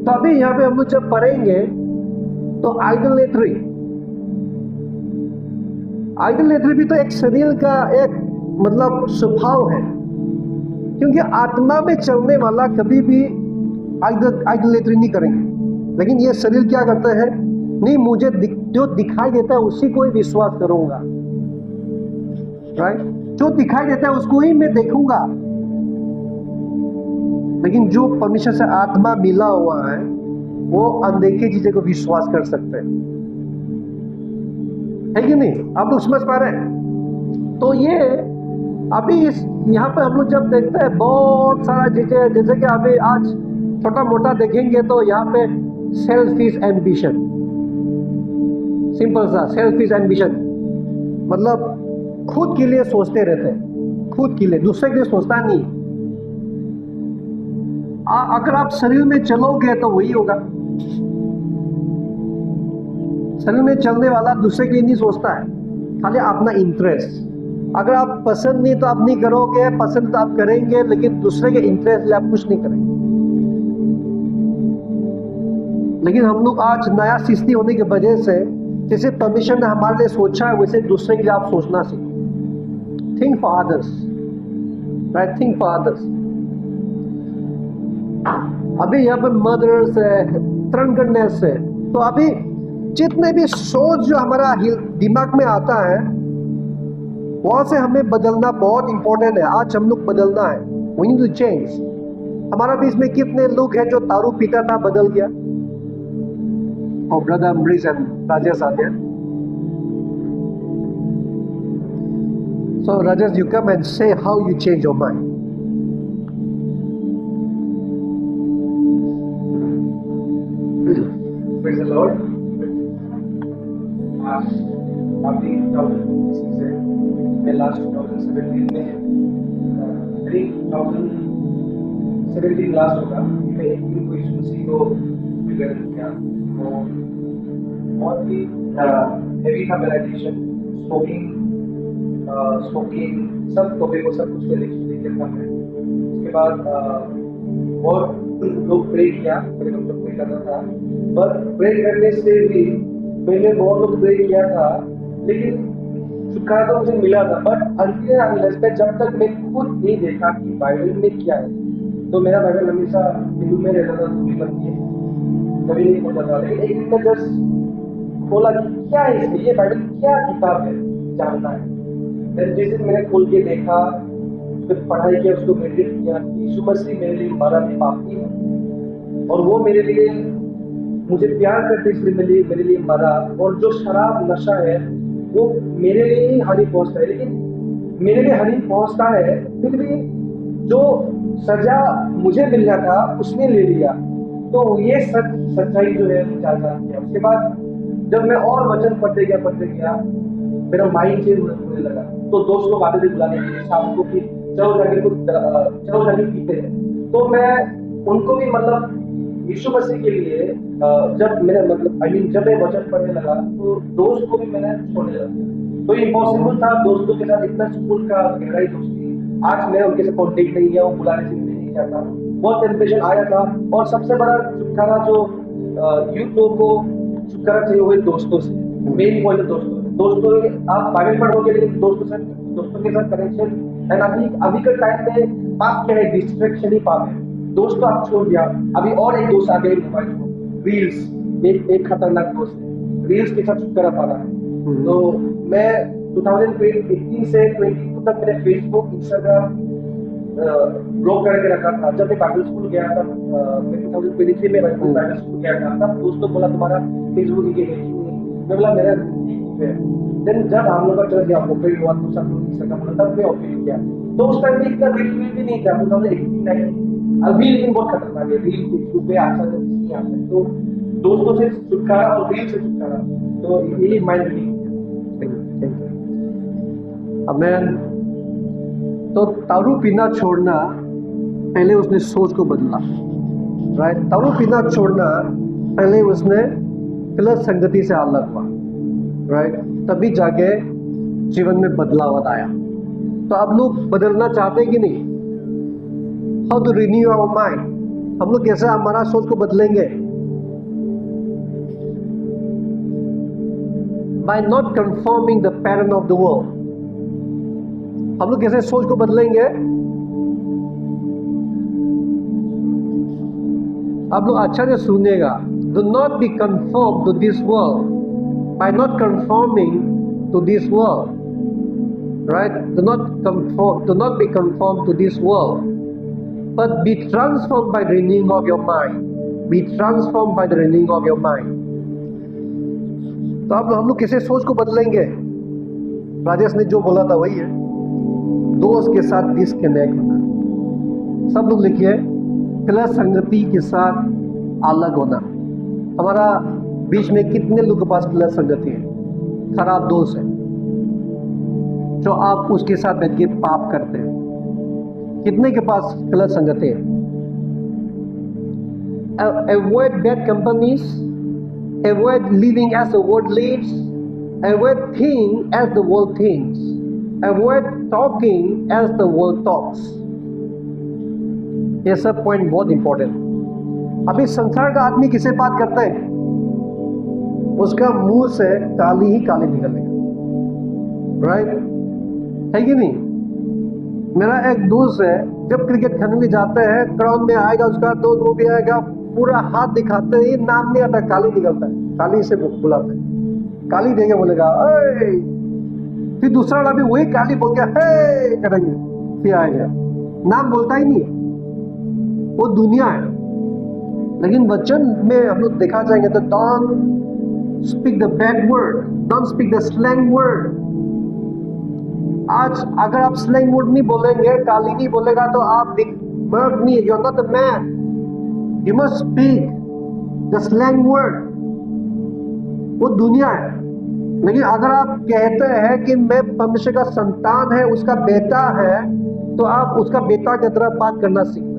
तो अभी यहाँ पे हम लोग जब पढ़ेंगे तो आइडोलेट्री, आइडोलेट्री भी तो एक शरीर का एक मतलब स्वभाव है, क्योंकि आत्मा में चलने वाला कभी भी आइडोलेट्री नहीं करेंगे। लेकिन ये शरीर क्या करते हैं? नहीं, मुझे जो दिखाई देता है उसी को ही विश्वास करूंगा, राइट? जो दिखाई देता है उसको ही मैं देखूंगा। लेकिन जो परमेश्वर से आत्मा मिला हुआ है वो अनदेखी चीजें को विश्वास कर सकते हैं, है कि नहीं? आप लोग समझ पा रहे हैं? तो ये अभी इस यहाँ पे हम लोग जब देखते हैं बहुत सारा चीजें, जैसे कि अभी आज छोटा मोटा देखेंगे तो यहाँ पे सेल्फिश एम्बिशन, सिंपल सा सेल्फिश एम्बिशन, मतलब खुद के लिए सोचते रहते हैं, खुद के लिए, दूसरे के लिए सोचता नहीं। अगर आप शरीर में चलोगे तो वही होगा, शरीर में चलने वाला दूसरे के लिए नहीं सोचता है, खाली अपना इंटरेस्ट। अगर आप पसंद नहीं तो आप नहीं करोगे, पसंद तो आप करेंगे, लेकिन दूसरे के इंटरेस्ट लिए आप कुछ नहीं करेंगे। लेकिन हम लोग आज नया सृष्टि होने की वजह से जैसे परमेश्वर ने हमारे लिए सोचा है वैसे दूसरे के लिए आप सोचना सीखो। Think for others, right, think for others. अभी यहाँ पे मदर्स है, ट्रंकनेस है, तो अभी जितने भी सोच जो हमारा दिमाग में आता है वहां से हमें बदलना बहुत इंपॉर्टेंट है। आज हम लोग बदलना है, we need to change। हमारा बीच में कितने लोग हैं जो दारू पीता था बदल गया। और ब्रदर अमरीश एंड राजेश आते हैं। So Rajesh, you come and say how you change your mind. Praise the Lord. अभी 2006 से मैं लास्ट 2017 में 2017 लास्ट होगा, मैं एक दिन को यीशु मसीह को ग्रहण किया। वो बहुत ही हेवी था मेरा एडिक्शन, स्मोकिंग सब टॉपिक को सब कुछ एडिक्शन था मैं। उसके बाद और लोग प्रे किया, मेरे हम लोग प्रे करना था, पर प्रे करने से भी मैंने बहुत लोग प्रे किया था, लेकिन छुटकारा तो मुझे मिला था। बट अंतिम अनलेस पे जब तक मैं खुद नहीं देखा कि बाइबल में क्या है, तो मेरा बाइबल हमेशा हिंदू में रहता था, दूरी बनती है, कभी नहीं खोलता था। लेकिन एक दिन में जस्ट खोला कि क्या है इसमें, ये बाइबल क्या किताब है, जानना है। फिर जिस दिन मैंने खोल के देखा, फिर पढ़ाई किया, उसको मेडिटेट किया, यीशु मसीह मेरे लिए मरा, पापी है और वो मेरे लिए, मुझे प्यार करते इसलिए मेरे लिए मरा। और जो शराब नशा है वो मेरे लिए ही हानि पहुंचता है, लेकिन मेरे लिए हानि पहुंचता है, फिर भी जो सजा मुझे मिलना था उसने ले लिया। तो ये सच्चाई जो है जाना किया। उसके बाद जब मैं और वचन पढ़ते गया, मेरा माइंड चेंज होने लगा। तो दोस्त लोग आते थे बुलाने के लिए शाम को कि चलो जाके पीते हैं। तो मैं उनको भी मतलब यीशु मसीह के लिए जब मेरा मतलब जब मैं वचन पढ़ने लगा तो दोस्त को भी मैंने छोड़ने लगा। तो इम्पॉसिबल था दोस्तों के साथ इतना स्कूल का गहराई दोस्ती। आज मैं उनके साथ कॉन्टेक्ट नहीं है, वो बुलाने से नहीं चाहता। बहुत टेम्पटेशन आया था। और सबसे बड़ा छुटकारा जो यूथ लोगों को छुटकारा चाहिए वो दोस्तों से, मेन पॉइंट दोस्तों आप बाइबल पढ़ोगे लेकिन दोस्तों के साथ कनेक्शन। एंड अभी के टाइम में पाप क्या है, डिस्ट्रैक्शन ही पाप है। दोस्त तो आप छोड़ दिया, अभी और एक दोस्त आ गए मोबाइल को, रील्स, एक खतरनाक दोस्त है, रील्स के साथ छुटकारा पाना है। तो मैं 2018 से 22 तक मैंने फेसबुक, इंस्टाग्राम ब्लॉक करके रखा था। जब मैं बाइबल स्कूल गया था, मैं 2023 में बाइबल स्कूल गया था, तब दोस्तों बोला तुम्हारा फेसबुक ही है। मैं बोला मेरा देन जब हम लोग का चल गया ओपन हुआ तो सब लोग इंस्टाग्राम बोला, तब मैं ओपन किया। तो उस टाइम में इतना रील भी नहीं था, 2018 अभी, लेकिन बहुत खतरनाक है रील, फेसबुक पे आता है नहीं आता है। तो दोस्तों से छुटकारा और रील से छुटकारा, तो यही माइंड रीडिंग। आमेन। तो दारू पीना छोड़ना, पहले उसने सोच को बदला, राइट। दारू पीना छोड़ना पहले उसने गलत संगति से अलग हुआ, राइट, तभी जाके जीवन में बदलाव आया। तो आप लोग बदलना चाहते हैं कि नहीं? How to renew our mind, हम लोग कैसे हमारा सोच को बदलेंगे? By not conforming the pattern of the world. हम लोग कैसे सोच को बदलेंगे? आप लोग अच्छा से सुनिएगा। Do not be conformed to this world. By not conforming to this world, right? Do not be conformed to this world, but be transformed by the renewing of your mind. Be transformed by the renewing of your mind. तो अब हम लोग कैसे सोच को बदलेंगे? राजेश ने जो बोला था वही है। दोस्त के साथ डिस्कनेक्ट होना। सब लोग लिखिए, गलत संगति के साथ अलग होना। हमारा बीच में कितने लोगों के पास गलत संगति है, खराब दोस्त है, जो आप उसके साथ बैठ के पाप करते हैं? कितने के पास गलत संगति है? Avoid bad companies, avoid living as the world lives, avoid thinking as the world thinks, avoid talking as the world talks. ये सब पॉइंट बहुत इंपॉर्टेंट। अभी संसार का आदमी किसे बात करता है, उसका मुंह से काली ही काली निकलेगा, राइट है कि नहीं? मेरा एक दोस्त है, जब क्रिकेट खेलने में जाते हैं, ग्राउंड में आएगा उसका दोस्त, वो भी आएगा, पूरा हाथ दिखाते ही नाम नहीं आता, काली निकलता है, काली से बुलाते हैं, काली देंगे बोलेगा ए! फिर दूसरा वाला भी वही काली बोल गया हे करेंगे, फिर आएगा, नाम बोलता ही नहीं है, वो दुनिया है। लेकिन वचन में हम लोग देखा जाएंगे तो don't speak the bad word, don't speak the slang word. आज अगर आप स्लैंग वर्ड नहीं बोलेंगे, काली नहीं बोलेगा, तो आप मर्द नहीं, you are not a man. You must speak the slang word, वो दुनिया है। लेकिन अगर आप कहते हैं कि मैं परमेश्वर का संतान है, उसका बेटा है, तो आप उसका बेटा की तरह बात करना सीखना,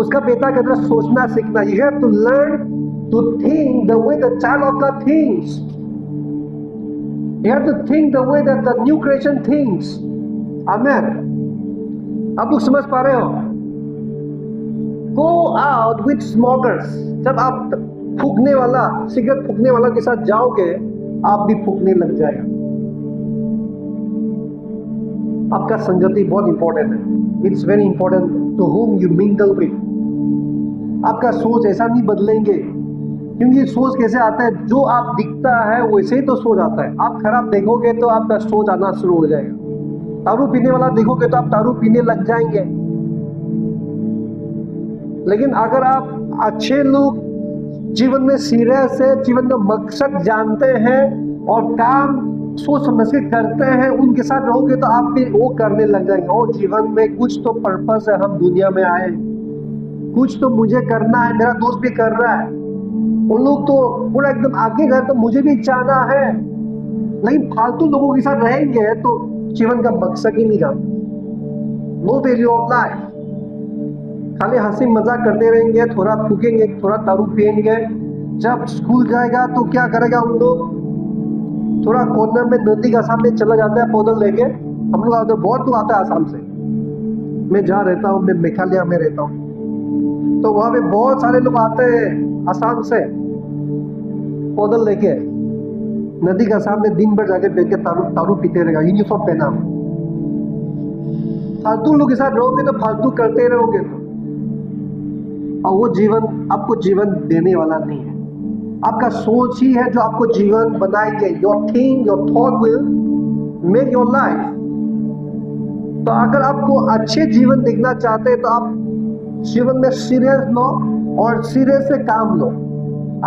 उसका बेटा की तरह सोचना सीखना। You have to learn to think the way the child of God thinks. You have to think the way that the new creation thinks. Amen. आप लोग समझ पा रहे हो? Go out with smokers. जब आप फूकने वाला, सिगरेट फूकने वाला के साथ जाओगे, आप भी फूकने लग जाएगा। आपका संगति बहुत इंपॉर्टेंट है। It's very important to whom you mingle with. आपका सोच ऐसा नहीं बदलेंगे, क्योंकि सोच कैसे आता है, जो आप दिखता है वैसे ही तो सोच आता है। आप खराब देखोगे तो आपका सोच आना शुरू हो जाएगा। दारू पीने वाला देखोगे तो आप दारू पीने लग जाएंगे। लेकिन अगर आप अच्छे लोग, जीवन में सीरियस है, जीवन का मकसद जानते हैं और काम सोच समझ के करते हैं, उनके साथ रहोगे तो आप भी वो करने लग जाएंगे। और जीवन में कुछ तो पर्पस है, हम दुनिया में आए, कुछ तो मुझे करना है, मेरा दोस्त भी कर रहा है, उन लोग तो पूरा एकदम आगे गए, तो मुझे भी जाना है। लेकिन फालतू लोगों के साथ रहेंगे तो जीवन का मकसद ही नहीं जानते। No value of life. खाली हंसी मजाक करते रहेंगे, थोड़ा फूकेंगे, थोड़ा दारू पिएंगे। जब स्कूल जाएगा तो क्या करेगा, उन लोग थोड़ा कॉर्नर में नदी का सामने चला जाता है पौधे लेके। हम लोग आते, बहुत लोग आता है आसाम से, मैं जहाँ रहता हूँ, मैं मेघालय में रहता हूँ, तो वहां पे बहुत सारे लोग आते हैं आसाम से पौधे लेके, नदी का सामने दिन भर जाके बैठ के दारू पीते रहेगा, यूनिफॉर्म पहना। फालतू लोग के साथ रहोगे तो फालतू करते रहोगे तो, और वो जीवन आपको जीवन देने वाला नहीं है। आपका सोच ही है जो आपको जीवन बनाएंगे। Your think, your thought will make your life. तो अगर आपको अच्छे जीवन देखना चाहते हैं तो आप जीवन में सीरियस लो और सीरियस से काम लो।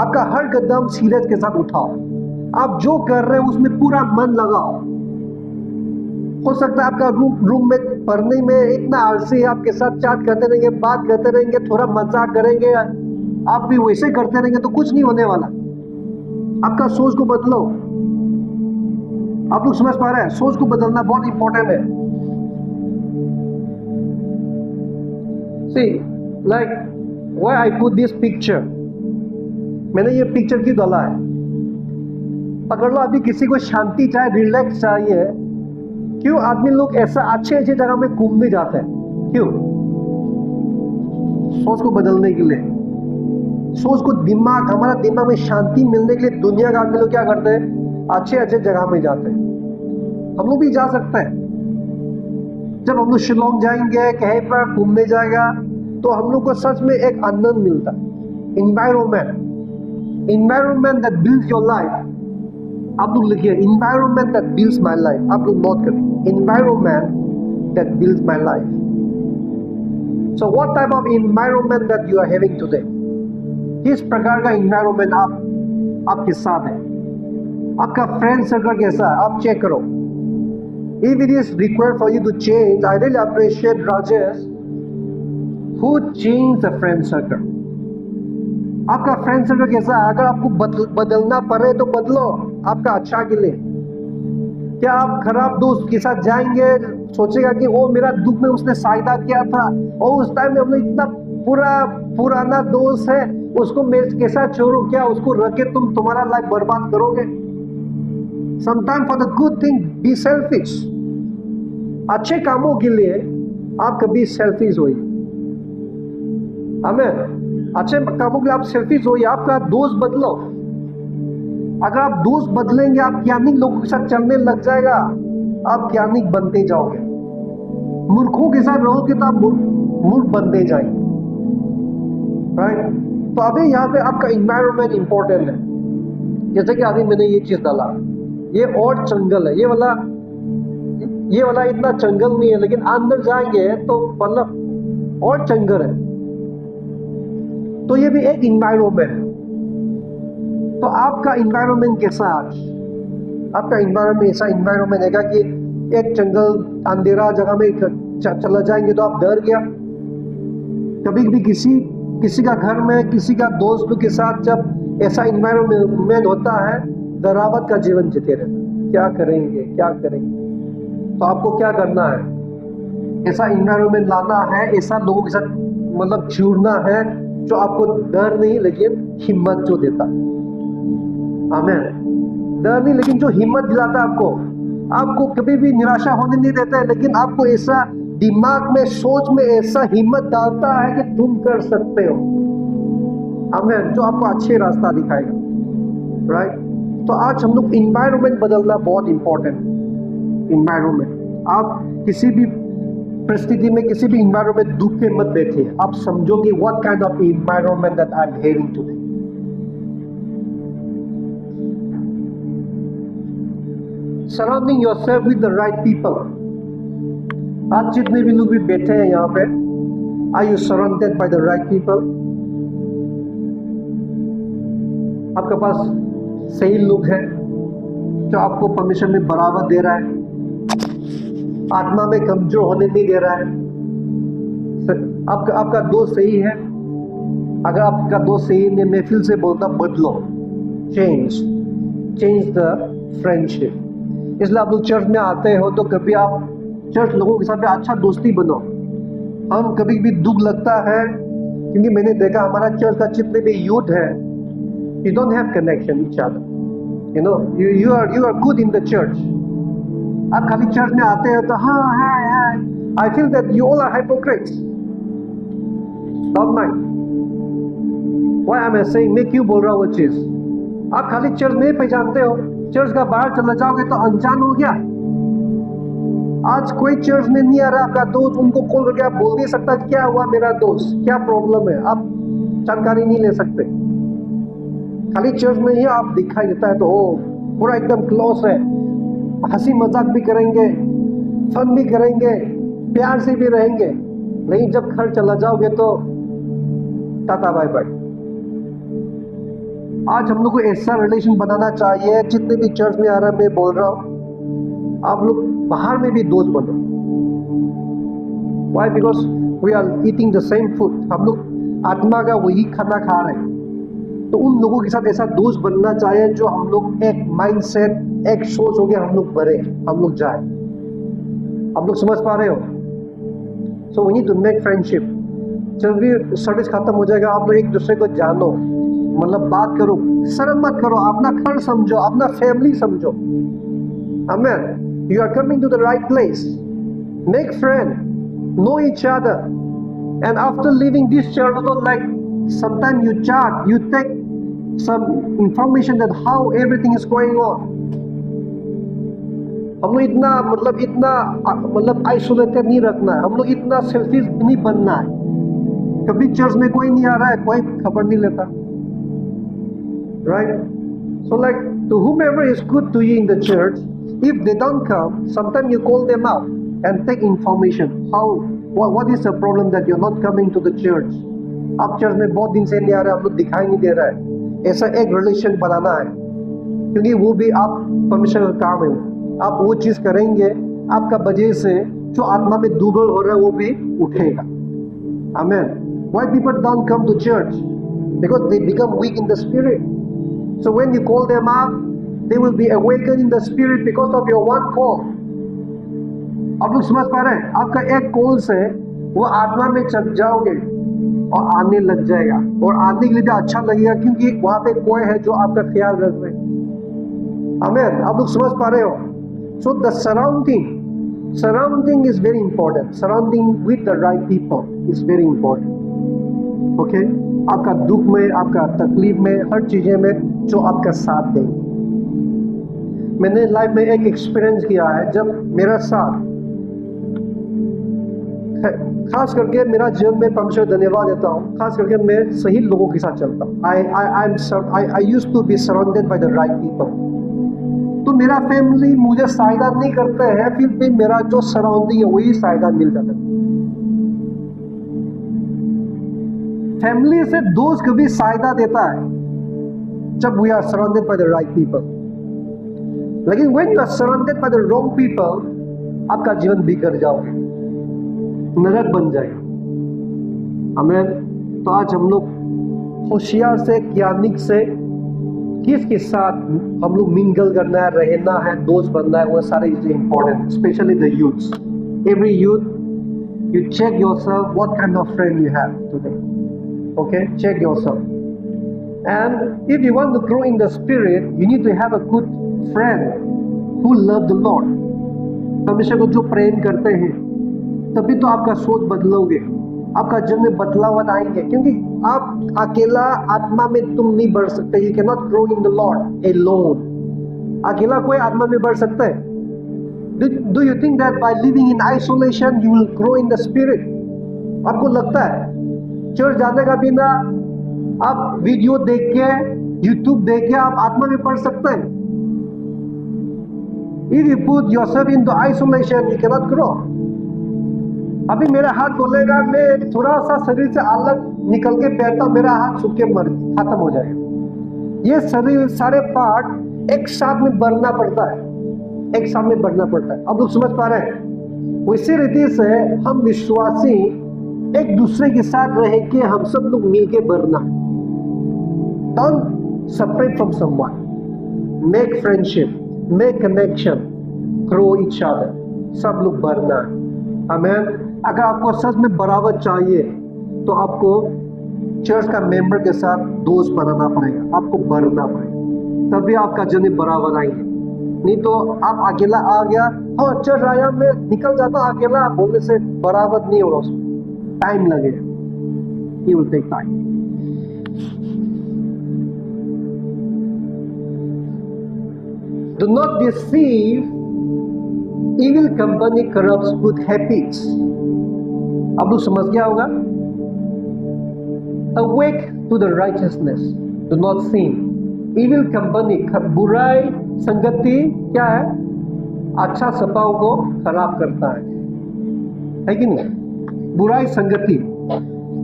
आपका हर कदम सीरियस के साथ उठाओ। आप जो कर रहे हैं उसमें पूरा मन लगाओ। हो सकता है आपका रूम में पढ़ने में इतना आलसी है, आपके साथ चैट करते रहेंगे, बात करते रहेंगे, थोड़ा मजाक करेंगे, आप भी वैसे करते रहेंगे तो कुछ नहीं होने वाला। आपका सोच को बदलो। आप लोग समझ पा रहे हैं? सोच को बदलना बहुत इंपॉर्टेंट है। See, like why I put this picture? मैंने ये पिक्चर क्यों डाला है? पकड़ लो, अभी किसी को शांति चाहिए, रिलैक्स चाहिए, क्यों आदमी लोग ऐसा अच्छे अच्छे जगह में घूमने जाते हैं? क्यों? सोच को बदलने के लिए, सोच को हमारा दिमाग में शांति मिलने के लिए दुनिया के आदमी लोग क्या करते हैं? अच्छे अच्छे जगह में जाते हैं। हम लोग भी जा सकते हैं। जब हम लोग शिलोंग जाएंगे, कहीं पर घूमने जाएगा, तो हम लोग को सच में एक आनंद मिलता है। Environment that builds your life. आप लोग लिखिए, environment that builds my life. आप लोग नोट करिए, environment that builds my life. So what type of environment that you are having today? किस प्रकार का इन्वायरमेंट आपके साथ है? आपका फ्रेंड सर्कल कैसा है? आप चेक करो। If it is required for you to change, I really appreciate Rajesh who changed the friend circle. आपका फ्रेंड सर्कल कैसा है? अगर आपको बदलना पड़े तो बदलो, आपका अच्छा के लिए। क्या आप खराब दोस्त के साथ जाएंगे, सोचेगा कि वो मेरा दुख में उसने सहायता किया था और उस टाइम में हम लोग इतना पुराना दोस्त है, उसको मैं कैसा छोड़ू? क्या उसको रख के तुम्हारा लाइफ बर्बाद करोगे? Sometimes for the good thing be selfish. अच्छे कामों के लिए आप कभी सेल्फिश होइए। हमें अच्छे कामों के लिए आप सेल्फिश होइए, आपका दोस्त बदलो। अगर आप दोस्त बदलेंगे, आप ज्ञानी लोगों के साथ चलने लग जाएगा, आप ज्ञानी बनते जाओगे। मूर्खों के साथ रहोगे तो आप मूर्ख बनते जाएंगे, राइट? तो अभी यहाँ पे आपका इन्वायरमेंट इंपॉर्टेंट है। जैसे कि अभी मैंने ये चीज डाला, ये और जंगल है, ये वाला इतना जंगल नहीं है, लेकिन अंदर जाएंगे तो मतलब और जंगल है। तो ये भी एक इन्वायरमेंट है। तो आपका इन्वायरमेंट कैसा आज? आपका इन्वायरमेंट ऐसा इन्वायरमेंट है कि एक जंगल अंधेरा जगह में चला जाएंगे तो आप डर गया? कभी भी किसी का घर में किसी का दोस्तों के साथ जब ऐसा इन्वायरमेंट होता है, डरावट का जीवन जीते रहते, क्या करेंगे क्या करेंगे? तो आपको क्या करना है? ऐसा इन्वायरमेंट लाना है, ऐसा लोगों के साथ मतलब जुड़ना है जो आपको डर नहीं लेकिन हिम्मत जो देता है। आमीन। डर नहीं लेकिन जो हिम्मत दिलाता है आपको कभी भी निराशा होने नहीं देता है, लेकिन आपको ऐसा दिमाग में सोच में ऐसा हिम्मत डालता है कि तुम कर सकते हो। आमीन। जो आपको अच्छे रास्ता दिखाएगा, राइट? तो आज हम लोग इन्वायरमेंट बदलना बहुत इंपॉर्टेंट है। इन्वायरमेंट, आप किसी भी परिस्थिति में किसी भी इन्वायरमेंट दुख के मत बैठिए। आप समझोगे what kind of environment that I am hearing today. Surrounding yourself with the right people. आज जितने भी लोग भी बैठे हैं यहाँ पे, are you surrounded by the right people? आपके पास सही लोग हैं जो आपको परमिशन में बराबर दे रहा है, आत्मा में कमजोर होने नहीं दे रहा है। आपका दोस्त सही है? अगर आपका दोस्त सही है, मैं फिर से बोलता बदलो, चेंज द फ्रेंडशिप। इसलिए आप लोग चर्च में आते हो तो कभी आप चर्च लोगों के साथ भी अच्छा दोस्ती बनो। हम कभी भी दुख लगता है, क्योंकि मैंने देखा हमारा चर्च का जितने भी यूथ है, you don't have connection each other, you know, you are good in the church. आप खाली चर्च में आते हो तो हाँ हाय, I feel that you all are hypocrites. Don't mind. Why am I saying? मैं क्यों बोल रहा हूँ वो चीज? आप खाली चर्च में पहचानते हो, चर्च का बाहर चला जाओगे तो अनजान हो गया। आज कोई चर्च में नहीं आ रहा आपका दोस्त, उनको कॉल करके आप बोल नहीं सकता क्या हुआ मेरा दोस्त, क्या प्रॉब्लम है, आप जानकारी नहीं ले सकते। खाली चर्च में ही आप दिखाई देता है तो पूरा एकदम क्लोज है, हंसी मजाक भी करेंगे, फन भी करेंगे, प्यार से भी रहेंगे, लेकिन जब घर चला जाओगे तो टाटा बाय बाय। आज हम लोग को ऐसा रिलेशन बनाना चाहिए। जितने भी चर्च में आ रहा है, मैं बोल रहा हूँ आप लोग बाहर में भी दोस्त बनो। Why? Because we are eating the same food. हम लोग आत्मा का वही खाना खा रहे हैं। तो उन लोगों के साथ ऐसा दोस्त बनना चाहिए जो हम लोग एक माइंडसेट, एक सोच हो गया, हम लोग बढ़े, हम लोग जाए। आप लोग समझ पा रहे हो? So we need to make friendship. जब भी सर्विस खत्म हो जाएगा, आप लोग एक दूसरे को जानो, मतलब बात करो, शर्म मत करो, अपना घर समझो, अपना फैमिली समझो। आमीन। You are coming to the right place. Make friend, know each other, and after living this church, like sometimes you chat, you take some information that how everything is going on. हम लोग इतना isolated नहीं रखना है, हम लोग इतना selfish नहीं बनना है। कभी चर्च में कोई नहीं आ रहा है, कोई खबर नहीं लेता, right? So like to whomever is good to you in the church, if they don't come, sometimes you call them out and take information. What is the problem that you're not coming to the church? आप church में बहुत दिन से नहीं आ रहे, आप लोग दिखाई नहीं दे रहा है। ऐसा एक रिलेशन बनाना है, क्योंकि वो भी आप परमेश्वर का काम है। आप वो चीज करेंगे, आपका वजह से जो आत्मा में दुर्बल हो रहा है वो भी उठेगा। आमेन। Why people don't come to church? Because they become weak in the spirit. So when you call them up, they will be awakened in the spirit because of your one call. आप लोग समझ पा रहे हैं? आपका एक call से वो आत्मा में चल जाओगे और आने लग जाएगा, और आने के लिए भी अच्छा लगेगा क्योंकि वहां पे कोई है जो आपका ख्याल रख रहे हैं। आमेन। आप लोग समझ पा रहे हो? So the surrounding is very important. Surrounding with the right people is very important. Okay? आपका दुख में, आपका तकलीफ में, हर चीजें में जो आपका साथ देंगे। मैंने लाइफ में एक एक्सपीरियंस किया है, जब मेरा साथ, खास करके मेरा जीवन में परमेश्वर धन्यवाद देता हूँ, खास करके मैं सही लोगों के साथ चलता हूँ। I used to be surrounded by the right people. तो मेरा फैमिली मुझे सहायता नहीं करते हैं, फिर भी मेरा जो सराउंडिंग है वही सहायता मिल जाता है। फैमिली से दोस्त कभी सहायता देता है जब we are surrounded by the right people, लेकिन when you are surrounded by the wrong people, आपका जीवन बिगड़ जाओगे, नरक बन जाएगा। आमीन। तो आज हम लोग होशियार से, ज्ञानिक से, किसके साथ हम लोग मिंगल करना है, रहना है, दोस्त बनना है, वो सारे चीजें important, specially the youths. Every youth, you check yourself what kind of friend you have today. Okay, check yourself. And if you want to grow in the spirit, you need to have a good friend who love the Lord. परमेश्वर को जो प्रेम करते हैं, तभी तो आपका सोच बदलोगे, आपका जीवन में बदलाव आएंगे, क्योंकि आप अकेला आत्मा में तुम नहीं बढ़ सकते। You cannot grow in the Lord alone. अकेला कोई आत्मा में बढ़ सकता है? Do you think that by living in isolation you will grow in the spirit? आपको लगता है चर्च जाने का बिना आप वीडियो देख के, यूट्यूब देख के आप आत्मा में पढ़ सकते हैं? If you put yourself into isolation, you cannot grow. अभी मेरा हाथ बोलेगा, मैं थोड़ा सा शरीर से अलग निकल के बैठता, मेरा हाथ सूख के खत्म हो जाएगा। ये शरीर सारे पार्ट एक साथ में बढ़ना पड़ता है, एक साथ में बढ़ना पड़ता है। अब लोग समझ पा रहे हैं? उसी रीति से हम विश्वासी एक दूसरे के साथ रह के हम सब लोग मिलके बढ़ना। Don't separate from someone. Make friendship, make connection, grow each other. सब लोग बढ़ना है। आमीन। अगर आपको सच में बराबर चाहिए तो आपको चर्च का मेंबर के साथ दोस्त बनाना पड़ेगा, आपको बढ़ना पड़ेगा, तभी आपका जर्नी बराबर आएंगे। नहीं तो आप अकेला आ गया, हाँ चर्च आया, मैं निकल जाता, अकेला बोलने से बराबर नहीं होगा, उसमें टाइम लगेगा। It will take time. Do not deceive. Evil company corrupts good habits. अब लोग समझ गया होगा? Awake to the righteousness. Do not sin. Evil company, बुराई संगति क्या है? अच्छा स्वभाव को खराब करता है कि नहीं? बुराई संगति,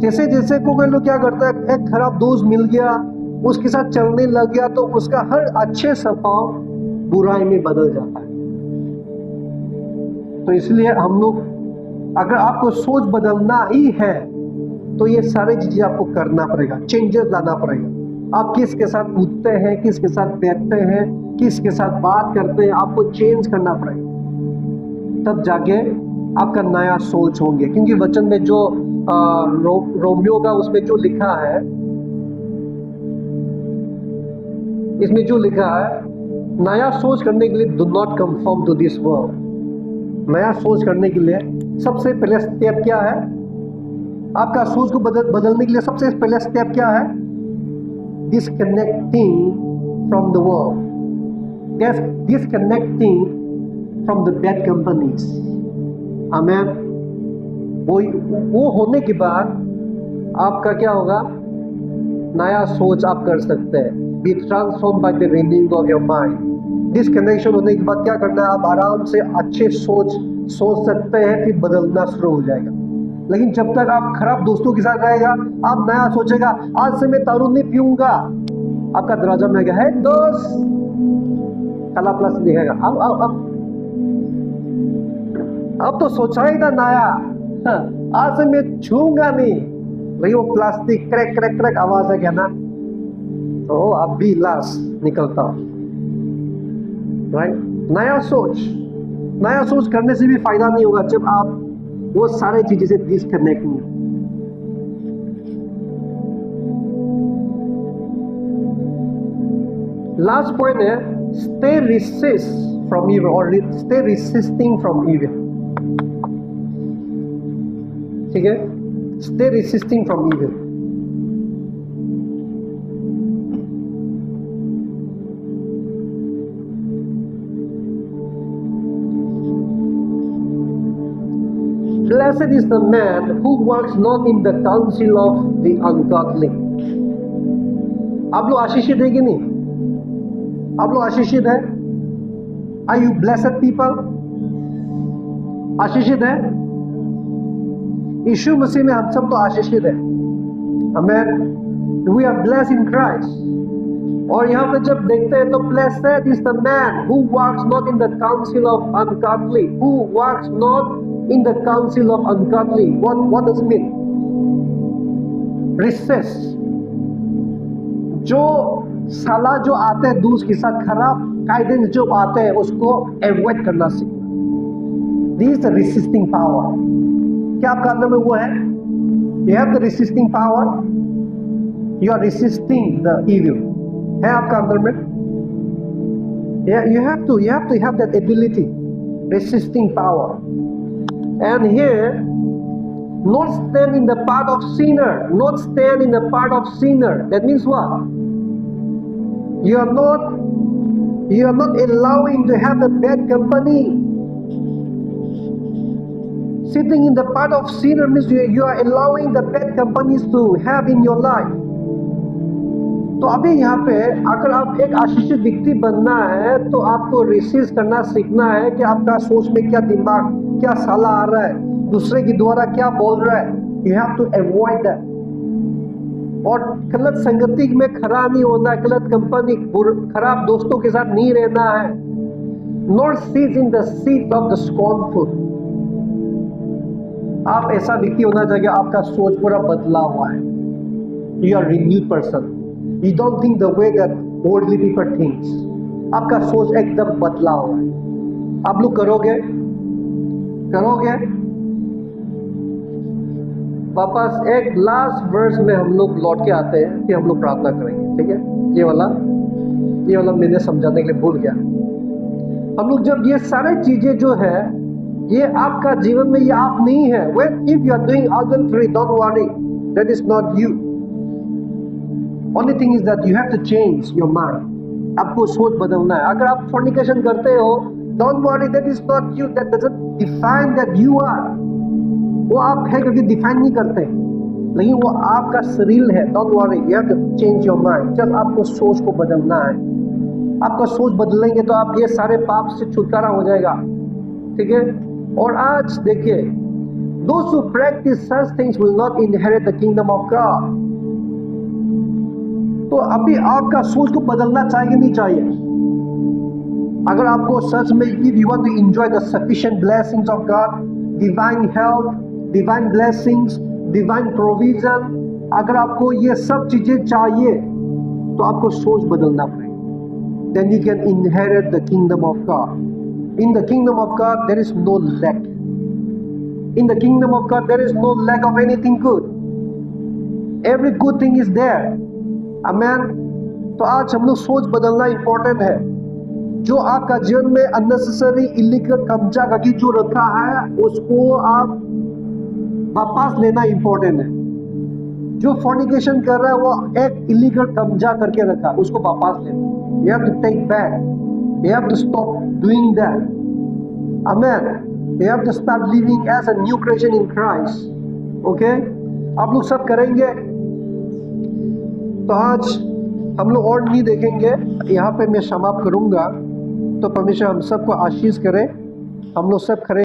जैसे जैसे कोई लोग क्या करता है, एक खराब दोस्त मिल गया, उसके साथ चलने लग गया, तो उसका हर अच्छे स्वभाव बुराई में बदल जाता है। तो इसलिए हम लोग, अगर आपको सोच बदलना ही है तो ये सारी चीजें आपको करना पड़ेगा, चेंजेस लाना पड़ेगा। आप किसके साथ उठते हैं, किसके साथ बैठते हैं, किसके साथ बात करते हैं, आपको चेंज करना पड़ेगा, तब जाके आपका नया सोच होंगे। क्योंकि वचन में जो रोमियो का उसमें जो लिखा है, इसमें जो लिखा है, नया सोच करने के लिए do not conform to this world. नया सोच करने के लिए सबसे पहले स्टेप क्या है? आपका सोच को बदलने के लिए सबसे पहले स्टेप क्या है? Disconnecting from the world, disconnecting from the bad companies. आमीन। वो होने के बाद आपका क्या होगा? नया सोच आप कर सकते हैं। Be transform by the renewing of your mind. Disconnection होने के बाद क्या करना है? आप आराम से अच्छे सोच सकते हैं, फिर बदलना शुरू हो जाएगा। लेकिन जब तक आप खराब दोस्तों के साथ रहेगा, आप नया सोचेगा, आज से मैं दारू नहीं पीऊंगा, आपका दरवाजा में गया है दोस्त, काला प्लस दिखेगा, अब अब तो सोचा ही था नया, आज से मैं छूंगा नहीं। भाई वो प्लास्टिक क्रैक क्रैक क्रैक आवाज है क्या ना, तो अब भी लाश निकलता हूं। राइट, नया सोच करने से भी फायदा नहीं होगा जब आप वो सारे चीजें से डिस्कनेक्ट नहीं। लास्ट पॉइंट है स्टे रिसिस्ट फ्रॉम इविल और स्टे रिसिस्टिंग फ्रॉम इविल। ठीक है, stay resisting from evil. Blessed is the man who walks not in the counsel of the ungodly. आप लोग आशीषित है कि नहीं? आप लोग आशीषित है? Are you blessed people? आशीषित है? यीशु मसीह में हम सब तो आशीषित है। Amen. We are blessed in Christ. और यहाँ पे जब देखते हैं तो blessed is the man who walks not in the counsel of ungodly, who walks not in the counsel of ungodly. What does it mean? Resist. जो सलाह जो आते हैं दूसरे के साथ, खराब गाइडेंस जो आते हैं उसको अवॉइड करना सीखना। This is the resisting power. क्या आपका अंदर में वो है? You have the resisting power. You are resisting the evil. है आपका अंदर में? Yeah, you have to have that ability, resisting power. And here, not stand in the part of sinner. Not stand in the part of sinner. That means what? You are not allowing to have the bad company. Sitting in the part of sinner means you are allowing the bad companies to have in your life. तो अभी यहाँ पे अगर आप एक आशीषित व्यक्ति बनना है तो आपको रिसीव करना सीखना है कि आपका सोच में क्या दिमाग, क्या सलाह आ रहा है, दूसरे के द्वारा क्या बोल रहा है। You have to avoid that. और गलत संगति में खड़ा नहीं होना है, गलत कंपनी, खराब दोस्तों के साथ नहीं रहना है। Not sit in the seat of the scornful. आप ऐसा व्यक्ति होना चाहिए आपका सोच पूरा बदला हुआ है। You are renewed person. You don't think the way that worldly people thinks. आपका सोच एकदम बदला हुआ है। आप लोग करोगे? वापस एक लास्ट वर्स में हम लोग लौट के आते हैं कि हम लोग प्रार्थना करेंगे। ठीक है, ये वाला मैंने समझाने के लिए भूल गया। हम लोग जब ये सारे चीजें जो है ये आपका जीवन में ये आप नहीं है। When if you are doing all the three, don't worry, that is not you. Only thing is that you have to change your mind. आपको सोच बदलना है। अगर आप fornication करते हो, don't worry, that is not you. That doesn't define that you are. वो आप है करके डिफाइन नहीं करते, लेकिन वो आपका शरीर है। Don't worry, you have to change your mind. जब आपको सोच को बदलना है, आपका सोच बदलेंगे तो आप ये सारे पाप से छुटकारा हो जाएगा। ठीक है, और आज देखिए, those who practice such things will not inherit the kingdom of God. तो अभी आपका सोच को बदलना चाहिए नहीं चाहिए? अगर आपको सच में if you want to enjoy the sufficient blessings of God, divine health, divine blessings, divine provision, अगर आपको ये सब चीजें चाहिए तो आपको सोच बदलना पड़ेगा। Then you can inherit the kingdom of God. In the kingdom of God there is no lack. In the kingdom of God there is no lack of anything good. Every good thing is there. Amen. तो आज हम लोग सोच बदलना important है। जो आपका जीवन में अननेसेसरी इलीगल कब्जा करके जो रखा है उसको आप वापस लेना इंपॉर्टेंट है। जो फॉर्निकेशन कर रहा है वो एक इलीगल कब्जा करके रखा, उसको वापस लेना। You have to take back. You have to stop doing that. Amen. You have to start living as a new creation in Christ. Okay? आप लोग सब करेंगे? तो आज हम लोग और नहीं देखेंगे, यहाँ पे मैं समाप्त करूंगा। तो परमेश्वर हम सबको आशीष करे। हम लोग सब खड़े